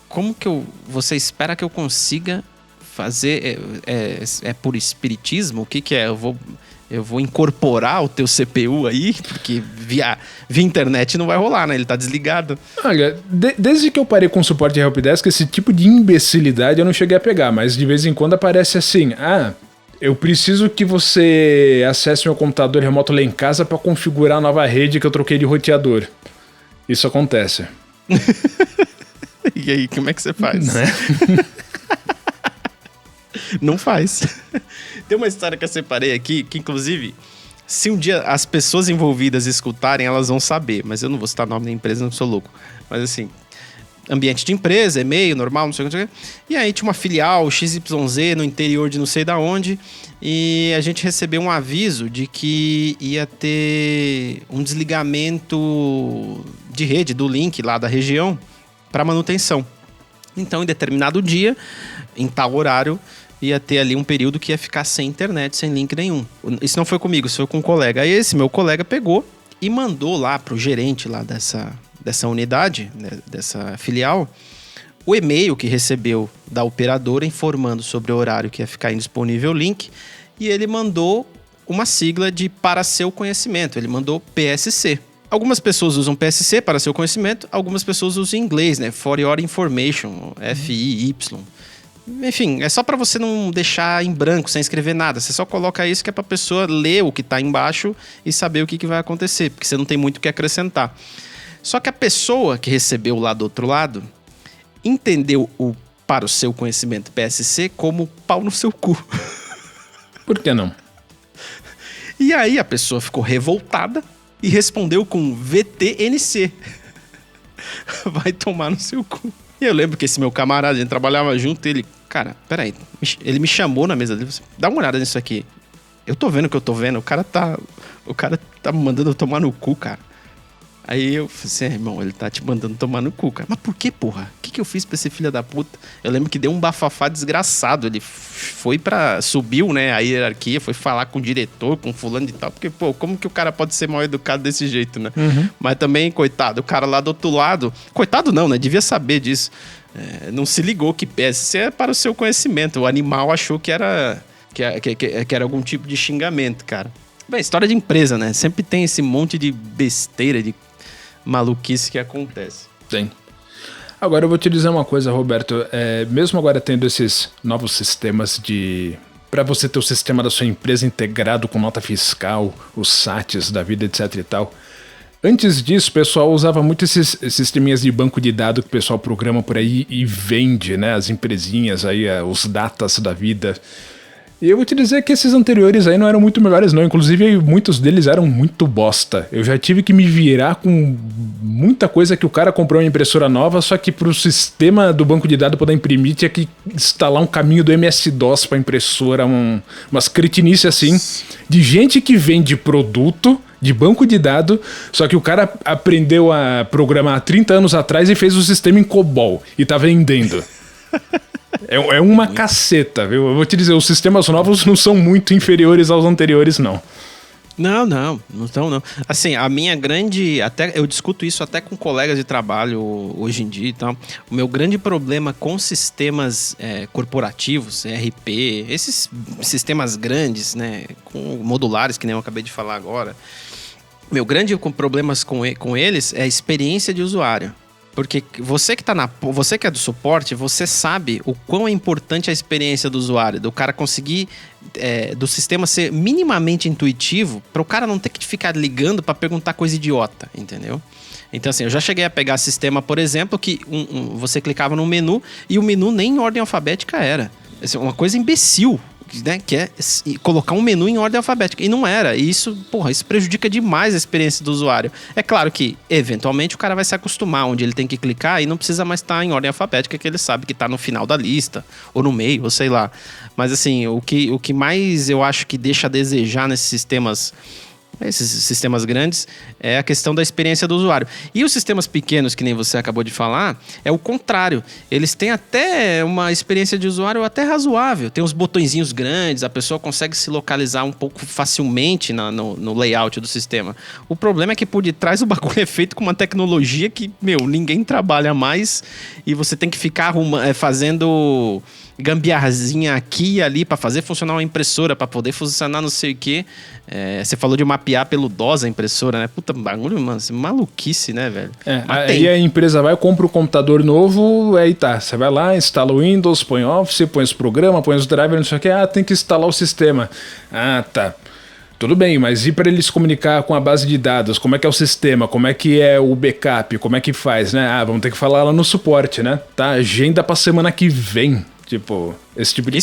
como que você espera que eu consiga fazer? É por espiritismo? O que é? Eu vou incorporar o teu CPU aí? Porque via internet não vai rolar, né? Ele tá desligado. Olha, desde que eu parei com o suporte de helpdesk, esse tipo de imbecilidade eu não cheguei a pegar, mas de vez em quando aparece assim, eu preciso que você acesse meu computador remoto lá em casa para configurar a nova rede que eu troquei de roteador. Isso acontece. E aí, como é que você faz? Não é? Não faz. Tem uma história que eu separei aqui, que inclusive, se um dia as pessoas envolvidas escutarem, elas vão saber. Mas eu não vou citar o nome da empresa, não sou louco. Mas assim, ambiente de empresa, e-mail, normal, não sei o que. E aí tinha uma filial XYZ no interior de não sei da onde. E a gente recebeu um aviso de que ia ter um desligamento de rede do link lá da região para manutenção. Então, em determinado dia, em tal horário, ia ter ali um período que ia ficar sem internet, sem link nenhum. Isso não foi comigo, isso foi com um colega. Aí esse meu colega pegou e mandou lá pro gerente lá dessa unidade, né, dessa filial, o e-mail que recebeu da operadora informando sobre o horário que ia ficar indisponível o link, e ele mandou uma sigla de para seu conhecimento, ele mandou PSC. Algumas pessoas usam PSC para seu conhecimento, algumas pessoas usam em inglês, né? For your information, FIY. Enfim, é só para você não deixar em branco, sem escrever nada. Você só coloca isso que é para a pessoa ler o que está embaixo e saber o que vai acontecer, porque você não tem muito o que acrescentar. Só que a pessoa que recebeu lá do outro lado entendeu o para o seu conhecimento PSC como pau no seu cu. Por que não? E aí a pessoa ficou revoltada e respondeu com VTNC. Vai tomar no seu cu. E eu lembro que esse meu camarada, a gente trabalhava junto, ele... Cara, peraí. Ele me chamou na mesa dele. Dá uma olhada nisso aqui. Eu tô vendo o que eu tô vendo. O cara tá me mandando eu tomar no cu, cara. Aí eu falei assim, irmão, ele tá te mandando tomar no cu, cara. Mas por que, porra? O que eu fiz pra esse filho da puta? Eu lembro que deu um bafafá desgraçado. Ele subiu, né, a hierarquia, foi falar com o diretor, com fulano e tal. Porque, pô, como que o cara pode ser mal educado desse jeito, né? Uhum. Mas também, coitado, o cara lá do outro lado... Coitado não, né? Devia saber disso. Não se ligou que PSC é para o seu conhecimento. O animal achou que era algum tipo de xingamento, cara. Bem, história de empresa, né? Sempre tem esse monte de besteira, de maluquice que acontece. Tem. Agora eu vou te dizer uma coisa, Roberto. Mesmo agora tendo esses novos sistemas para você ter o sistema da sua empresa integrado com nota fiscal, os SATs da vida, etc e tal. Antes disso, o pessoal usava muito esses sisteminhas de banco de dados que o pessoal programa por aí e vende, né? As empresinhas aí, os datas da vida. E eu vou te dizer que esses anteriores aí não eram muito melhores não, inclusive muitos deles eram muito bosta. Eu já tive que me virar com muita coisa que o cara comprou uma impressora nova, só que pro sistema do banco de dados poder imprimir tinha que instalar um caminho do MS-DOS pra impressora, umas cretinices assim, de gente que vende produto de banco de dados, só que o cara aprendeu a programar há 30 anos atrás e fez o sistema em COBOL e tá vendendo. É uma caceta, viu? Eu vou te dizer, os sistemas novos não são muito inferiores aos anteriores, não. Não estão, não. Assim, a minha grande... eu discuto isso até com colegas de trabalho hoje em dia e tal. O meu grande problema com sistemas corporativos, ERP, esses sistemas grandes, né, com modulares, que nem eu acabei de falar agora, meu grande problema com eles é a experiência de usuário. Porque você que é do suporte, você sabe o quão é importante a experiência do usuário, do cara conseguir, do sistema ser minimamente intuitivo, para o cara não ter que ficar ligando para perguntar coisa idiota, entendeu? Então assim, eu já cheguei a pegar sistema, por exemplo, que você clicava no menu e o menu nem em ordem alfabética era. Assim, uma coisa imbecil. Né, que é colocar um menu em ordem alfabética. E não era. E isso prejudica demais a experiência do usuário. É claro que, eventualmente, o cara vai se acostumar onde ele tem que clicar e não precisa mais estar em ordem alfabética, que ele sabe que está no final da lista, ou no meio, ou sei lá. Mas, assim, o que mais eu acho que deixa a desejar nesses sistemas esses sistemas grandes, é a questão da experiência do usuário. E os sistemas pequenos, que nem você acabou de falar, é o contrário. Eles têm até uma experiência de usuário até razoável. Tem os botõezinhos grandes, a pessoa consegue se localizar um pouco facilmente no layout do sistema. O problema é que por detrás o bagulho é feito com uma tecnologia que, ninguém trabalha mais e você tem que ficar fazendo gambiarrazinha aqui e ali para fazer funcionar uma impressora, para poder funcionar não sei o quê. Você falou de mapear pelo DOS a impressora, né? Puta bagulho, mano, maluquice, né, velho? Aí a empresa vai, compra um computador novo, aí tá, você vai lá, instala o Windows, põe Office, põe os programas, põe os drivers, não sei o quê, tem que instalar o sistema. Tá. Tudo bem, mas e para eles comunicar com a base de dados? Como é que é o sistema? Como é que é o backup? Como é que faz, né? Vamos ter que falar lá no suporte, né? Tá, agenda pra semana que vem. Tipo, esse tipo de...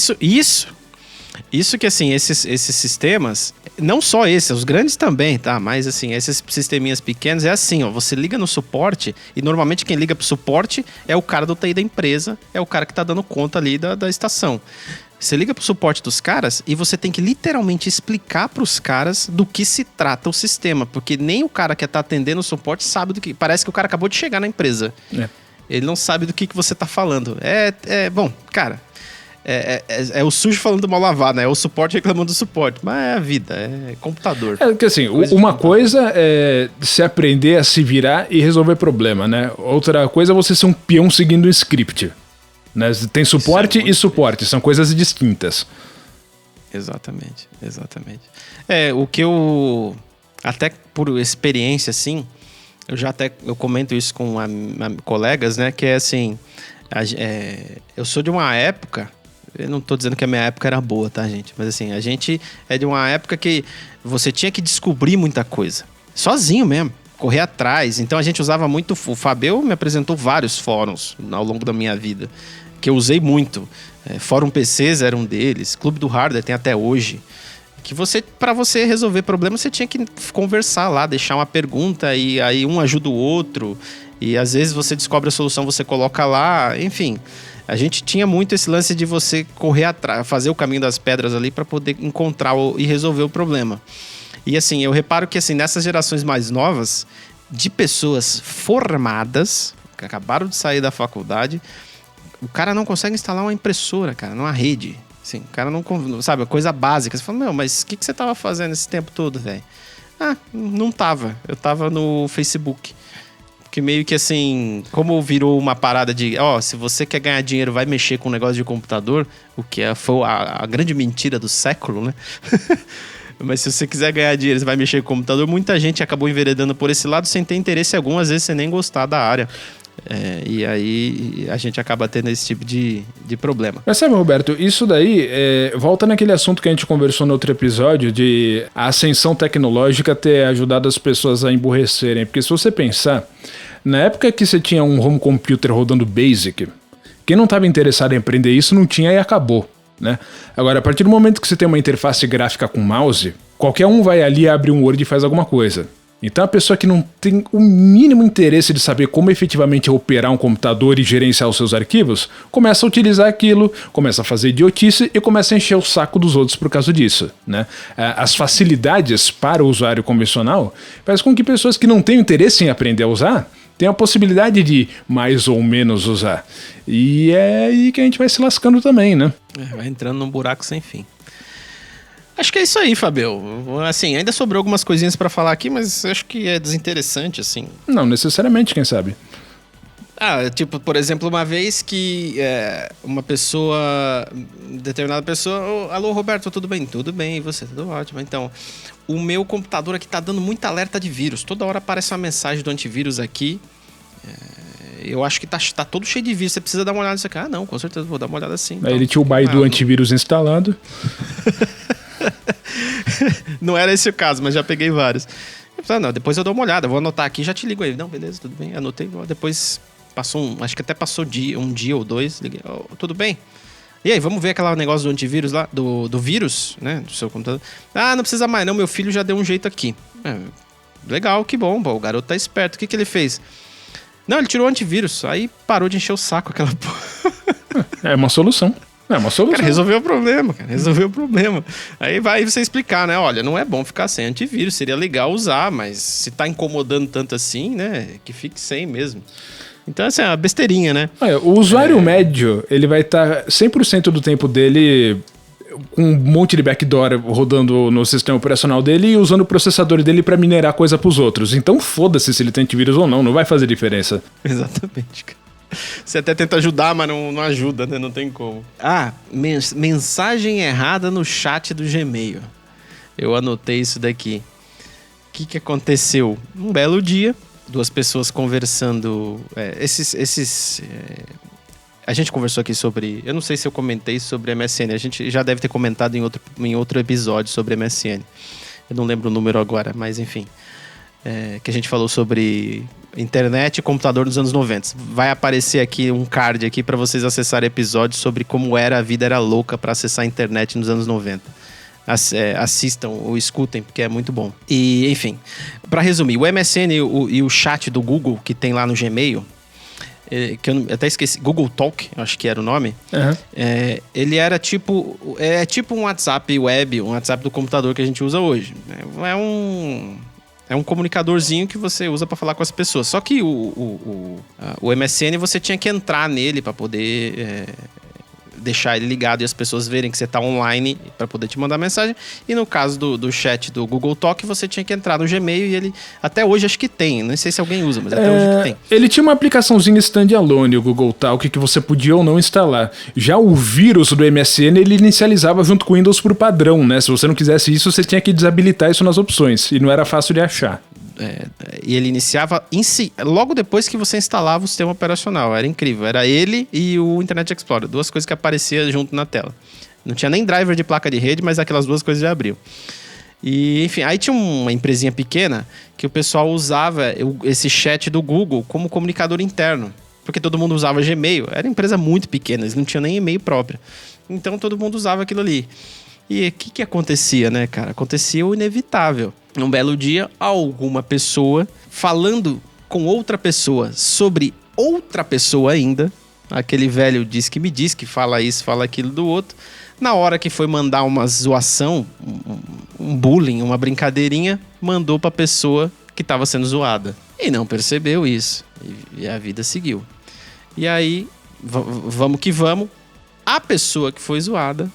Isso que, assim, esses sistemas, não só esses, os grandes também, tá? Mas, assim, esses sisteminhas pequenos é assim, ó, você liga no suporte e normalmente quem liga pro suporte é o cara do TI da empresa, é o cara que tá dando conta ali da estação. Você liga pro suporte dos caras e você tem que literalmente explicar pros caras do que se trata o sistema, porque nem o cara que tá atendendo o suporte sabe do que... Parece que o cara acabou de chegar na empresa. Ele não sabe do que você tá falando. Bom, cara... É o sujo falando mal lavado, né? É o suporte reclamando do suporte. Mas é a vida, é computador. Porque assim, uma coisa é se aprender a se virar e resolver problema, né? Outra coisa é você ser um peão seguindo um script. Né? Tem suporte e suporte, são coisas distintas. Exatamente. O que eu... Até por experiência, assim... Eu comento isso com colegas, né? Que é assim... eu sou de uma época... Eu não tô dizendo que a minha época era boa, tá, gente? Mas assim, a gente é de uma época que você tinha que descobrir muita coisa. Sozinho mesmo. Correr atrás. Então a gente usava muito... O Fabio me apresentou vários fóruns ao longo da minha vida. Que eu usei muito. Fórum PCs era um deles. Clube do Hardware tem até hoje. Que para você resolver problemas, você tinha que conversar lá, deixar uma pergunta e aí um ajuda o outro. E às vezes você descobre a solução, você coloca lá, enfim. A gente tinha muito esse lance de você correr atrás, fazer o caminho das pedras ali para poder encontrar e resolver o problema. E assim, eu reparo que assim, nessas gerações mais novas, de pessoas formadas, que acabaram de sair da faculdade, o cara não consegue instalar uma impressora, cara, numa rede. Assim, o cara não... Sabe, coisa básica. Você fala, mas o que você tava fazendo esse tempo todo, velho? Não tava. Eu tava no Facebook. Porque meio que assim, como virou uma parada de... se você quer ganhar dinheiro, vai mexer com um negócio de computador, o que foi a grande mentira do século, né? Mas se você quiser ganhar dinheiro, você vai mexer com o computador. Muita gente acabou enveredando por esse lado sem ter interesse algum, às vezes sem nem gostar da área. E aí a gente acaba tendo esse tipo de problema. Mas sabe, Roberto, isso daí volta naquele assunto que a gente conversou no outro episódio de a ascensão tecnológica ter ajudado as pessoas a emburrecerem. Porque se você pensar, na época que você tinha um home computer rodando BASIC, quem não estava interessado em aprender isso não tinha e acabou. Né? Agora, a partir do momento que você tem uma interface gráfica com mouse, qualquer um vai ali, abre um Word e faz alguma coisa. Então a pessoa que não tem o mínimo interesse de saber como efetivamente operar um computador e gerenciar os seus arquivos, começa a utilizar aquilo, começa a fazer idiotice e começa a encher o saco dos outros por causa disso. Né? As facilidades para o usuário convencional faz com que pessoas que não têm interesse em aprender a usar tenham a possibilidade de mais ou menos usar. E é aí que a gente vai se lascando também, né? Vai entrando num buraco sem fim. Acho que é isso aí, Fabio. Assim, ainda sobrou algumas coisinhas pra falar aqui, mas acho que é desinteressante, assim. Não necessariamente, quem sabe. Tipo, por exemplo, uma vez que uma determinada pessoa... Alô, Roberto, tudo bem? Tudo bem, e você? Tudo ótimo. Então, o meu computador aqui tá dando muita alerta de vírus. Toda hora aparece uma mensagem do antivírus aqui. Eu acho que tá todo cheio de vírus. Você precisa dar uma olhada nisso aqui. Não, com certeza, vou dar uma olhada sim. Aí ele tinha o Baidu antivírus instalado. Não era esse o caso, mas já peguei vários. Depois eu dou uma olhada, vou anotar aqui e já te ligo aí. Não, beleza, tudo bem, anotei. Depois passou acho que até passou um dia ou dois. Liguei, tudo bem? E aí, vamos ver aquele negócio do antivírus lá, do vírus, né, do seu computador. Não precisa mais não, meu filho já deu um jeito aqui. Legal, que bom, o garoto tá esperto. O que ele fez? Não, ele tirou o antivírus, aí parou de encher o saco aquela porra. É uma solução. É uma solução. Cara, resolveu o problema, cara. Resolveu o problema. Aí vai você explicar, né? Olha, não é bom ficar sem antivírus. Seria legal usar, mas se tá incomodando tanto assim, né? Que fique sem mesmo. Então, essa é uma besteirinha, né? O usuário médio, ele vai estar 100% do tempo dele com um monte de backdoor rodando no sistema operacional dele e usando o processador dele pra minerar coisa pros outros. Então foda-se se ele tem antivírus ou não vai fazer diferença. Exatamente, cara. Você até tenta ajudar, mas não ajuda, né? Não tem como. Mensagem errada no chat do Gmail. Eu anotei isso daqui. O que aconteceu? Um belo dia, duas pessoas conversando... A gente conversou aqui sobre... Eu não sei se eu comentei sobre MSN. A gente já deve ter comentado em outro episódio sobre MSN. Eu não lembro o número agora, mas enfim. Que a gente falou sobre internet e computador nos anos 90. Vai aparecer aqui um card aqui para vocês acessarem episódios sobre como a vida era louca para acessar a internet nos anos 90. Assistam ou escutem, porque é muito bom. E, enfim, para resumir, o MSN e o chat do Google que tem lá no Gmail... que eu até esqueci, Google Talk, acho que era o nome. Uhum. Ele era tipo um WhatsApp web, um WhatsApp do computador que a gente usa hoje. É um comunicadorzinho que você usa para falar com as pessoas. Só que o MSN você tinha que entrar nele para poder deixar ele ligado e as pessoas verem que você tá online para poder te mandar mensagem. E no caso do chat do Google Talk, você tinha que entrar no Gmail e ele... Até hoje acho que tem, não sei se alguém usa, mas até hoje que tem. Ele tinha uma aplicaçãozinha standalone, o Google Talk, que você podia ou não instalar. Já o vírus do MSN, ele inicializava junto com o Windows por padrão, né? Se você não quisesse isso, você tinha que desabilitar isso nas opções. E não era fácil de achar. E ele iniciava logo depois que você instalava o sistema operacional. Era incrível. Era ele e o Internet Explorer. Duas coisas que apareciam junto na tela. Não tinha nem driver de placa de rede, mas aquelas duas coisas já abriam. E, enfim, aí tinha uma empresinha pequena que o pessoal usava esse chat do Google como comunicador interno. Porque todo mundo usava Gmail. Era uma empresa muito pequena, eles não tinham nem e-mail próprio. Então todo mundo usava aquilo ali. E o que acontecia, né, cara? Acontecia o inevitável. Num belo dia, alguma pessoa falando com outra pessoa sobre outra pessoa ainda. Aquele velho diz que me diz, que fala isso, fala aquilo do outro. Na hora que foi mandar uma zoação, um bullying, uma brincadeirinha, mandou pra pessoa que estava sendo zoada. E não percebeu isso. E a vida seguiu. E aí, vamos que vamos. A pessoa que foi zoada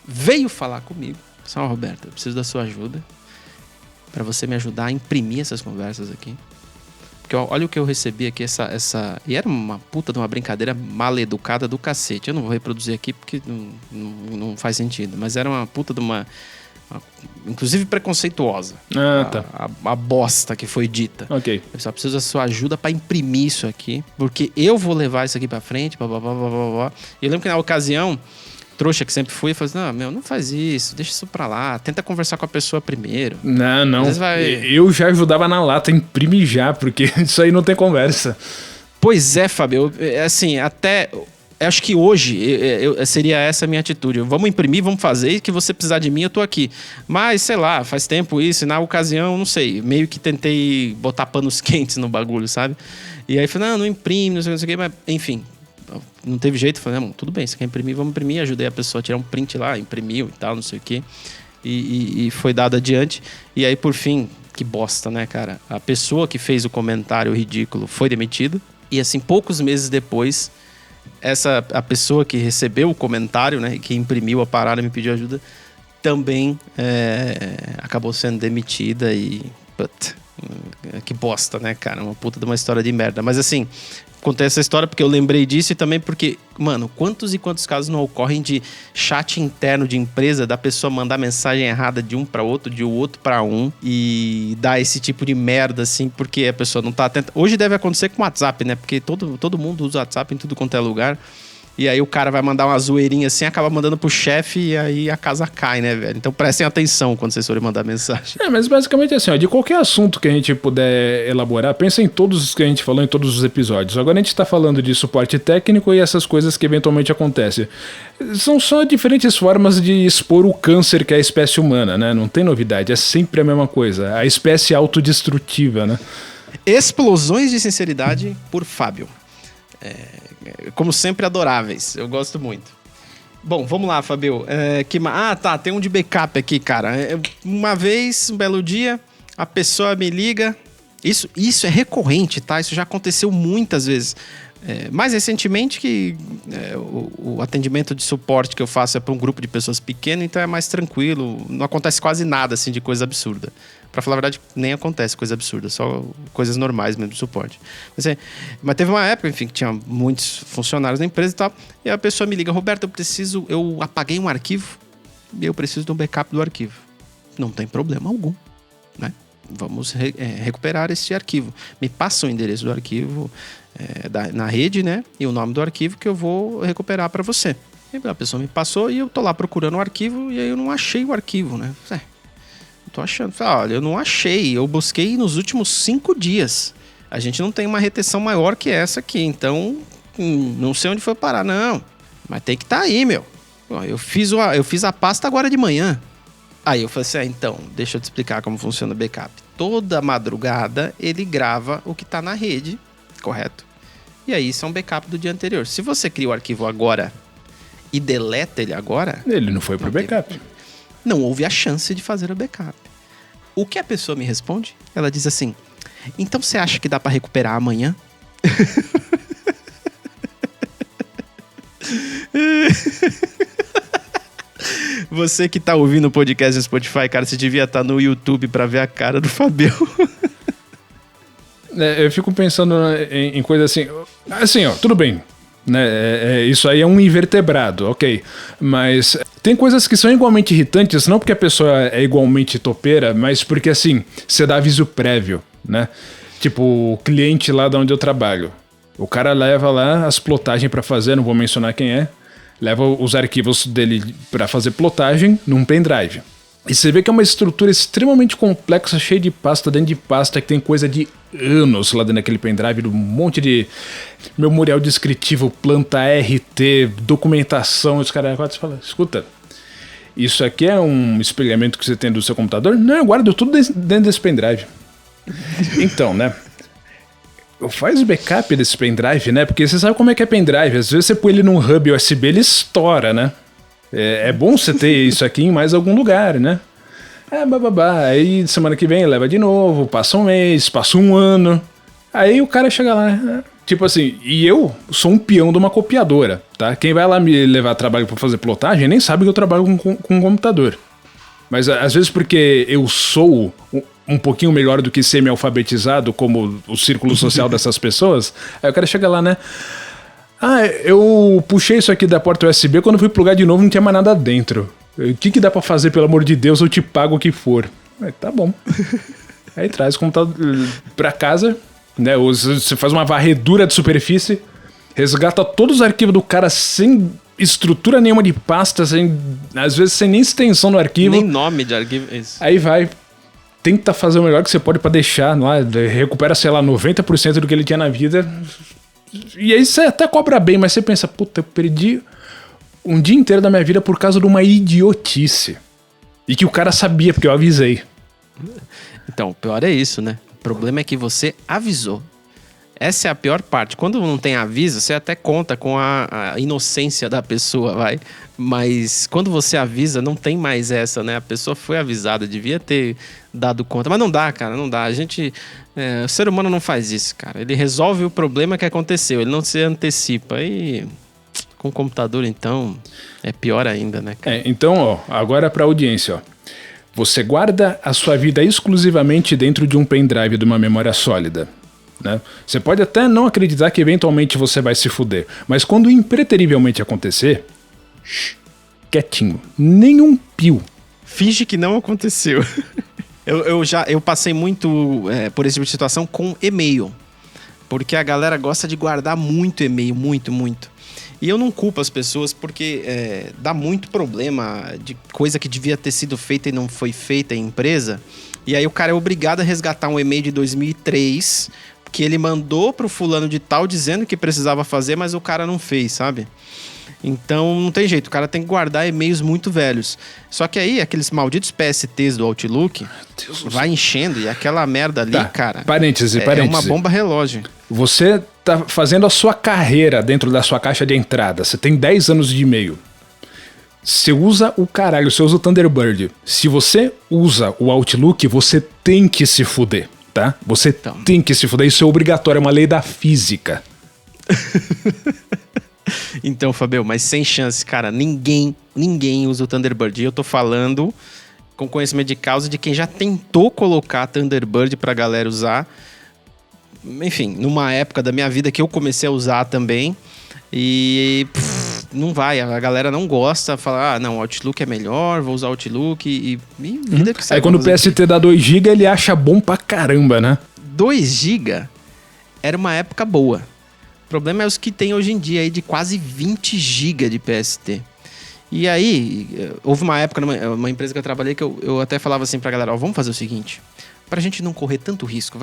veio falar comigo. Só, Roberto, eu preciso da sua ajuda para você me ajudar a imprimir essas conversas aqui. Porque olha o que eu recebi aqui, E era uma puta de uma brincadeira mal educada do cacete. Eu não vou reproduzir aqui porque não faz sentido. Mas era uma puta de uma inclusive preconceituosa. Tá. A bosta que foi dita. Ok. Eu só preciso da sua ajuda para imprimir isso aqui. Porque eu vou levar isso aqui para frente. Blá, blá, blá, blá, blá. E eu lembro que na ocasião... trouxa que sempre fui, falei assim, não faz isso, deixa isso pra lá, tenta conversar com a pessoa primeiro. Não. Vai... Eu já ajudava na lata, imprime já, porque isso aí não tem conversa. Pois é, Fábio, assim, até... Eu acho que hoje seria essa a minha atitude. Vamos imprimir, vamos fazer, e que você precisar de mim, eu tô aqui. Mas, sei lá, faz tempo isso, e na ocasião, não sei, meio que tentei botar panos quentes no bagulho, sabe? E aí falei, não imprime, não sei o que, mas enfim... Não teve jeito, falei, não, tudo bem, você quer imprimir, vamos imprimir. Ajudei a pessoa a tirar um print lá, imprimiu e tal, não sei o quê. E foi dado adiante. E aí, por fim, que bosta, né, cara? A pessoa que fez o comentário ridículo foi demitida. E assim, poucos meses depois, a pessoa que recebeu o comentário, né, que imprimiu a parada e me pediu ajuda, também acabou sendo demitida e... que bosta, né, cara? Uma puta de uma história de merda. Mas assim... Contei essa história porque eu lembrei disso e também porque, mano, quantos e quantos casos não ocorrem de chat interno de empresa, da pessoa mandar mensagem errada de um para outro, de outro para um e dar esse tipo de merda, assim, porque a pessoa não tá atenta. Hoje deve acontecer com o WhatsApp, né? Porque todo mundo usa WhatsApp em tudo quanto é lugar. E aí o cara vai mandar uma zoeirinha assim, acaba mandando pro chefe e aí a casa cai, né, velho? Então prestem atenção quando vocês forem mandar mensagem. Mas basicamente assim, ó, de qualquer assunto que a gente puder elaborar, pensa em todos os que a gente falou em todos os episódios. Agora a gente tá falando de suporte técnico e essas coisas que eventualmente acontecem. São só diferentes formas de expor o câncer que é a espécie humana, né? Não tem novidade, é sempre a mesma coisa. A espécie autodestrutiva, né? Explosões de sinceridade por Fábio. Como sempre, adoráveis. Eu gosto muito. Bom, vamos lá, Fabio. Tem um de backup aqui, cara. Uma vez, um belo dia, a pessoa me liga. Isso é recorrente, tá? Isso já aconteceu muitas vezes. Mais recentemente que o atendimento de suporte que eu faço é para um grupo de pessoas pequeno, então é mais tranquilo. Não acontece quase nada assim de coisa absurda. Pra falar a verdade, nem acontece coisa absurda, só coisas normais mesmo de suporte. Mas teve uma época, enfim, que tinha muitos funcionários da empresa e tal, e a pessoa me liga: Roberto, eu apaguei um arquivo e eu preciso de um backup do arquivo. Não tem problema algum, né? Vamos recuperar esse arquivo. Me passa o endereço do arquivo na rede, né? E o nome do arquivo que eu vou recuperar para você. E a pessoa me passou e eu tô lá procurando o arquivo e aí eu não achei o arquivo, né? Tô achando. Olha, eu não achei. Eu busquei nos últimos 5 dias. A gente não tem uma retenção maior que essa aqui, então não sei onde foi parar. Não, mas tem que estar aí, meu. Eu fiz a pasta agora de manhã. Aí eu falei assim, então, deixa eu te explicar como funciona o backup. Toda madrugada ele grava o que está na rede, correto? E aí isso é um backup do dia anterior. Se você cria o arquivo agora e deleta ele agora... Ele não foi pro backup. Não houve a chance de fazer o backup. O que a pessoa me responde? Ela diz assim, então você acha que dá para recuperar amanhã? Você que tá ouvindo o podcast no Spotify, cara, você devia estar no YouTube pra ver a cara do Fabio. Eu fico pensando em coisa assim. Assim, ó, tudo bem. Né? Isso aí é um invertebrado, ok. Mas tem coisas que são igualmente irritantes, não porque a pessoa é igualmente topeira, mas porque, assim, você dá aviso prévio, né? Tipo, o cliente lá de onde eu trabalho. O cara leva lá as plotagens pra fazer, não vou mencionar quem é. Leva os arquivos dele para fazer plotagem num pendrive. E você vê que é uma estrutura extremamente complexa, cheia de pasta dentro de pasta, que tem coisa de anos lá dentro daquele pendrive, um monte de memorial descritivo, planta RT, documentação. Os caras falam, escuta, isso aqui é um espelhamento que você tem do seu computador? Não, eu guardo tudo dentro desse pendrive. Então, né? Faz o backup desse pendrive, né? Porque você sabe como é que é pendrive. Às vezes você põe ele num hub USB, ele estoura, né? É bom você ter isso aqui em mais algum lugar, né? Aí semana que vem leva de novo, passa um mês, passa um ano. Aí o cara chega lá, né? Tipo assim, e eu sou um peão de uma copiadora, tá? Quem vai lá me levar trabalho pra fazer plotagem nem sabe que eu trabalho com computador. Mas às vezes porque eu sou um pouquinho melhor do que semi-alfabetizado, como o círculo social dessas pessoas, aí o cara chega lá, né? Eu puxei isso aqui da porta USB, quando fui plugar de novo não tinha mais nada dentro. O que dá pra fazer, pelo amor de Deus, eu te pago o que for. Tá bom. Aí traz o computador pra casa, né? Você faz uma varredura de superfície, resgata todos os arquivos do cara sem estrutura nenhuma de pasta, às vezes sem nem extensão no arquivo. Nem nome de arquivo. Isso. Aí vai, tenta fazer o melhor que você pode pra deixar lá, recupera, sei lá, 90% do que ele tinha na vida. E aí você até cobra bem, mas você pensa, puta, eu perdi um dia inteiro da minha vida por causa de uma idiotice. E que o cara sabia, porque eu avisei. Então, o pior é isso, né? O problema é que você avisou. Essa é a pior parte. Quando não tem aviso, você até conta com a inocência da pessoa, vai. Mas quando você avisa, não tem mais essa, né? A pessoa foi avisada, devia ter dado conta. Mas não dá, cara, não dá. O ser humano não faz isso, cara. Ele resolve o problema que aconteceu, ele não se antecipa. E com o computador, então, é pior ainda, né, cara? Então, ó, agora pra audiência, ó. Você guarda a sua vida exclusivamente dentro de um pendrive de uma memória sólida. Né? Você pode até não acreditar que eventualmente você vai se fuder, mas quando impreterivelmente acontecer, quietinho, nenhum pio. Finge que não aconteceu. eu passei muito por esse tipo de situação com e-mail, porque a galera gosta de guardar muito e-mail, muito, muito. E eu não culpo as pessoas porque dá muito problema de coisa que devia ter sido feita e não foi feita em empresa. E aí o cara é obrigado a resgatar um e-mail de 2003 que ele mandou pro fulano de tal dizendo que precisava fazer, mas o cara não fez, sabe? Então não tem jeito, o cara tem que guardar e-mails muito velhos. Só que aí aqueles malditos PSTs do Outlook vai enchendo e aquela merda ali, cara... Parêntese. É uma bomba relógio. Você tá fazendo a sua carreira dentro da sua caixa de entrada, você tem 10 anos de e-mail. Você usa o caralho, você usa o Thunderbird. Se você usa o Outlook, você tem que se fuder, tá? Você tem que se fuder, isso é obrigatório, é uma lei da física. Então, Fabio, mas sem chance, cara, ninguém usa o Thunderbird. E eu tô falando com conhecimento de causa de quem já tentou colocar Thunderbird pra galera usar. Enfim, numa época da minha vida que eu comecei a usar também. E não vai, a galera não gosta, fala, não, o Outlook é melhor, vou usar o Outlook e vida que sai. Aí quando o PST aqui dá 2 GB, ele acha bom pra caramba, né? 2 GB era uma época boa. O problema é os que tem hoje em dia aí de quase 20 GB de PST. E aí, houve uma época numa empresa que eu trabalhei que eu até falava assim pra galera, vamos fazer o seguinte, pra gente não correr tanto risco,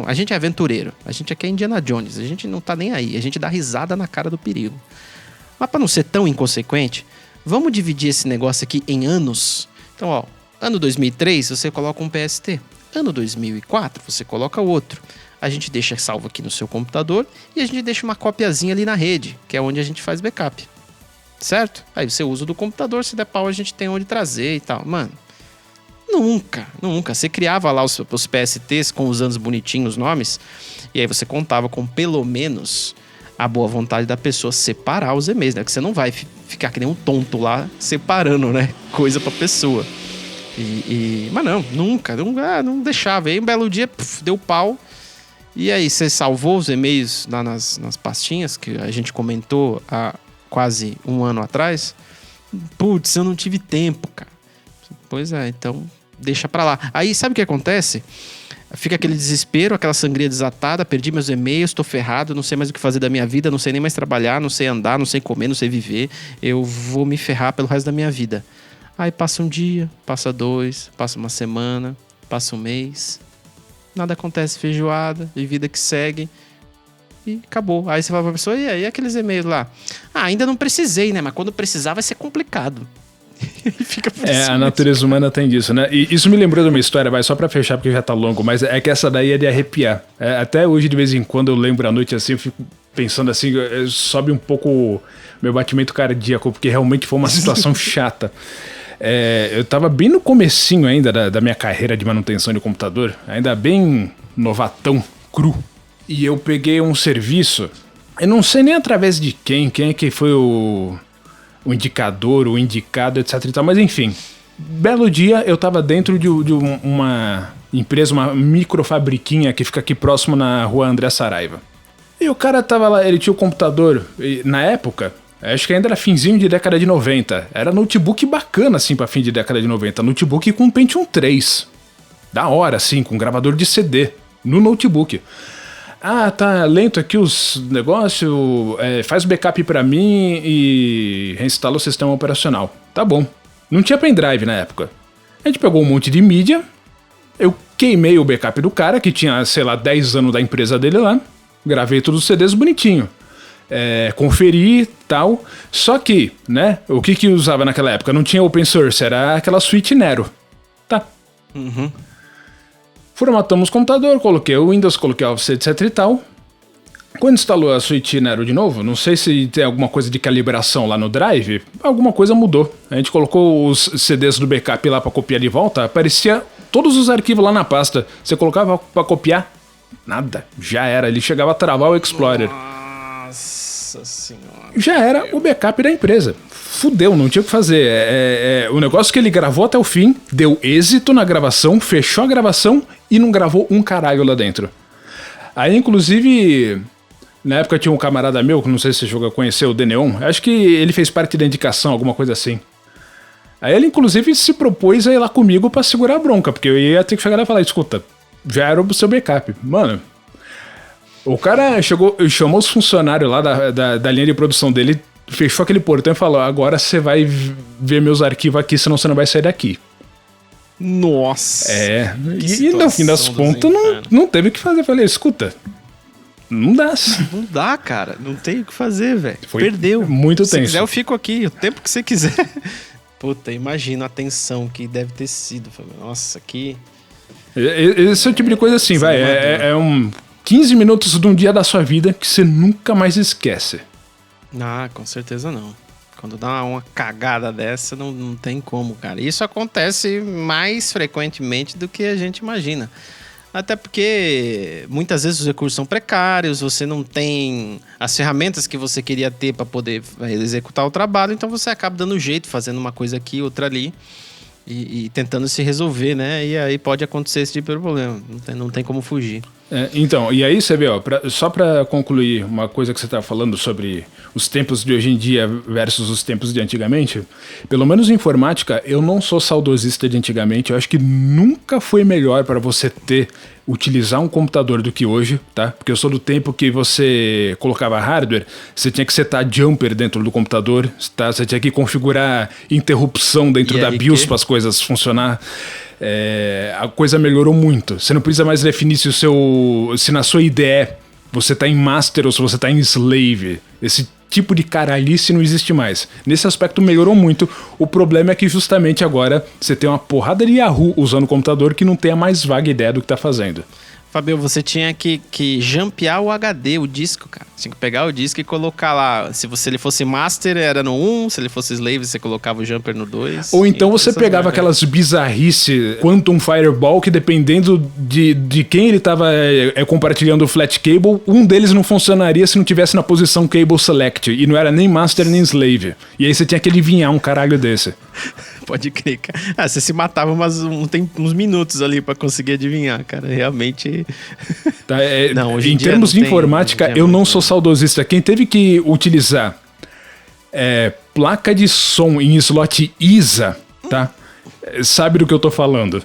a gente é aventureiro, a gente aqui é Indiana Jones, a gente não tá nem aí, a gente dá risada na cara do perigo. Mas pra não ser tão inconsequente, vamos dividir esse negócio aqui em anos. Então, ano 2003 você coloca um PST, ano 2004 você coloca outro. A gente deixa salvo aqui no seu computador e a gente deixa uma copiazinha ali na rede, que é onde a gente faz backup. Certo? Aí você usa o do computador, se der pau a gente tem onde trazer e tal. Mano, nunca. Você criava lá os PSTs com os anos bonitinhos, os nomes, e aí você contava com pelo menos a boa vontade da pessoa separar os e-mails, né? Porque você não vai ficar que nem um tonto lá separando, né? Coisa pra pessoa. Mas não, nunca. Não deixava. Aí um belo dia, deu pau. E aí você salvou os e-mails lá nas pastinhas que a gente comentou há quase um ano atrás. Putz, eu não tive tempo, cara. Pois é, então deixa pra lá. Aí sabe o que acontece? Fica aquele desespero, aquela sangria desatada, perdi meus e-mails, tô ferrado, não sei mais o que fazer da minha vida, não sei nem mais trabalhar, não sei andar, não sei comer, não sei viver. Eu vou me ferrar pelo resto da minha vida. Aí passa um dia, passa 2, passa uma semana, passa um mês. Nada acontece, feijoada, e vida que segue. E acabou. Aí você fala pra pessoa, e aí aqueles e-mails lá? Ainda não precisei, né? Mas quando precisar vai ser complicado. E fica por isso a natureza humana tem disso, né? E isso me lembrou de uma história, só pra fechar porque já tá longo, mas é que essa daí é de arrepiar. Até hoje, de vez em quando, eu lembro à noite assim, eu fico pensando assim, sobe um pouco meu batimento cardíaco, porque realmente foi uma situação chata. Eu tava bem no comecinho ainda da minha carreira de manutenção de computador, ainda bem novatão, cru. E eu peguei um serviço, eu não sei nem através de quem é que foi o indicador, o indicado, etc e tal, mas enfim. Belo dia eu tava dentro de uma empresa, uma microfabriquinha que fica aqui próximo na rua André Saraiva. E o cara tava lá, ele tinha o computador, e na época, acho que ainda era finzinho de década de 90. Era notebook bacana, assim, pra fim de década de 90. Notebook com Pentium 3. Da hora, assim, com gravador de CD. No notebook. Tá lento aqui os negócios, faz o backup pra mim e reinstala o sistema operacional. Tá bom. Não tinha pendrive na época. A gente pegou um monte de mídia, eu queimei o backup do cara, que tinha, sei lá, 10 anos da empresa dele lá, gravei todos os CDs bonitinho. Conferi e tal. Só que, né, o que usava naquela época? Não tinha open source, era aquela suíte Nero. Tá. Uhum. Formatamos o computador, coloquei o Windows, coloquei o Office, etc e tal. Quando instalou a suíte Nero de novo, não sei se tem alguma coisa de calibração lá no Drive, alguma coisa mudou. A gente colocou os CDs do backup lá pra copiar de volta, aparecia todos os arquivos lá na pasta. Você colocava pra copiar, nada, já era. Ele chegava a travar o Explorer. Nossa senhora. Já era o backup da empresa. Fudeu, não tinha o que fazer. O negócio que ele gravou até o fim, deu êxito na gravação, fechou a gravação e não gravou um caralho lá dentro. Aí, inclusive, na época tinha um camarada meu, que não sei se você conheceu, o Deneon, acho que ele fez parte da indicação, alguma coisa assim. Aí ele, inclusive, se propôs a ir lá comigo pra segurar a bronca, porque eu ia ter que chegar lá e falar, escuta, já era o seu backup. Mano, o cara chamou os funcionários lá da linha de produção dele, fechou aquele portão e falou, agora você vai ver meus arquivos aqui, senão você não vai sair daqui. Nossa. E no fim das contas não teve o que fazer. Eu falei, escuta, não dá. Não dá, cara. Não tem o que fazer, velho. Perdeu. Muito tenso. Se quiser, eu fico aqui o tempo que você quiser. Puta, imagina a tensão que deve ter sido. Nossa, que... Esse é o tipo de coisa assim, vai. É 15 minutos de um dia da sua vida que você nunca mais esquece. Com certeza não. Quando dá uma cagada dessa, não tem como, cara. Isso acontece mais frequentemente do que a gente imagina. Até porque muitas vezes os recursos são precários, você não tem as ferramentas que você queria ter para poder executar o trabalho, então você acaba dando jeito, fazendo uma coisa aqui, outra ali e tentando se resolver, né? E aí pode acontecer esse tipo de problema, não tem como fugir. Então, e aí você vê, ó, só para concluir uma coisa que você estava falando sobre os tempos de hoje em dia versus os tempos de antigamente, pelo menos em informática, eu não sou saudosista de antigamente, eu acho que nunca foi melhor para você utilizar um computador do que hoje, tá? Porque eu sou do tempo que você colocava hardware, você tinha que setar jumper dentro do computador, tá? Você tinha que configurar interrupção dentro da BIOS para as coisas funcionar. A coisa melhorou muito. Você não precisa mais definir se na sua IDE você está em master ou se você está em slave. Esse tipo de caralhice não existe mais. Nesse aspecto melhorou muito. O problema é que justamente agora você tem uma porrada de Yahoo usando o computador que não tem a mais vaga ideia do que está fazendo. Fabio, você tinha que jampear o HD, o disco, cara. Tinha que pegar o disco e colocar lá. Se ele fosse master, era no 1. Se ele fosse slave, você colocava o jumper no 2. Ou então você pegava aquelas bizarrices Quantum Fireball, que dependendo de quem ele estava compartilhando o flat cable, um deles não funcionaria se não tivesse na posição cable select. E não era nem master nem slave. E aí você tinha que adivinhar um caralho desse. Pode crer, cara. Você se matava tem uns minutos ali pra conseguir adivinhar, cara. Realmente... Tá, não, hoje em termos de informática, eu não sou saudosista. Quem teve que utilizar placa de som em slot ISA, tá? Sabe do que eu tô falando.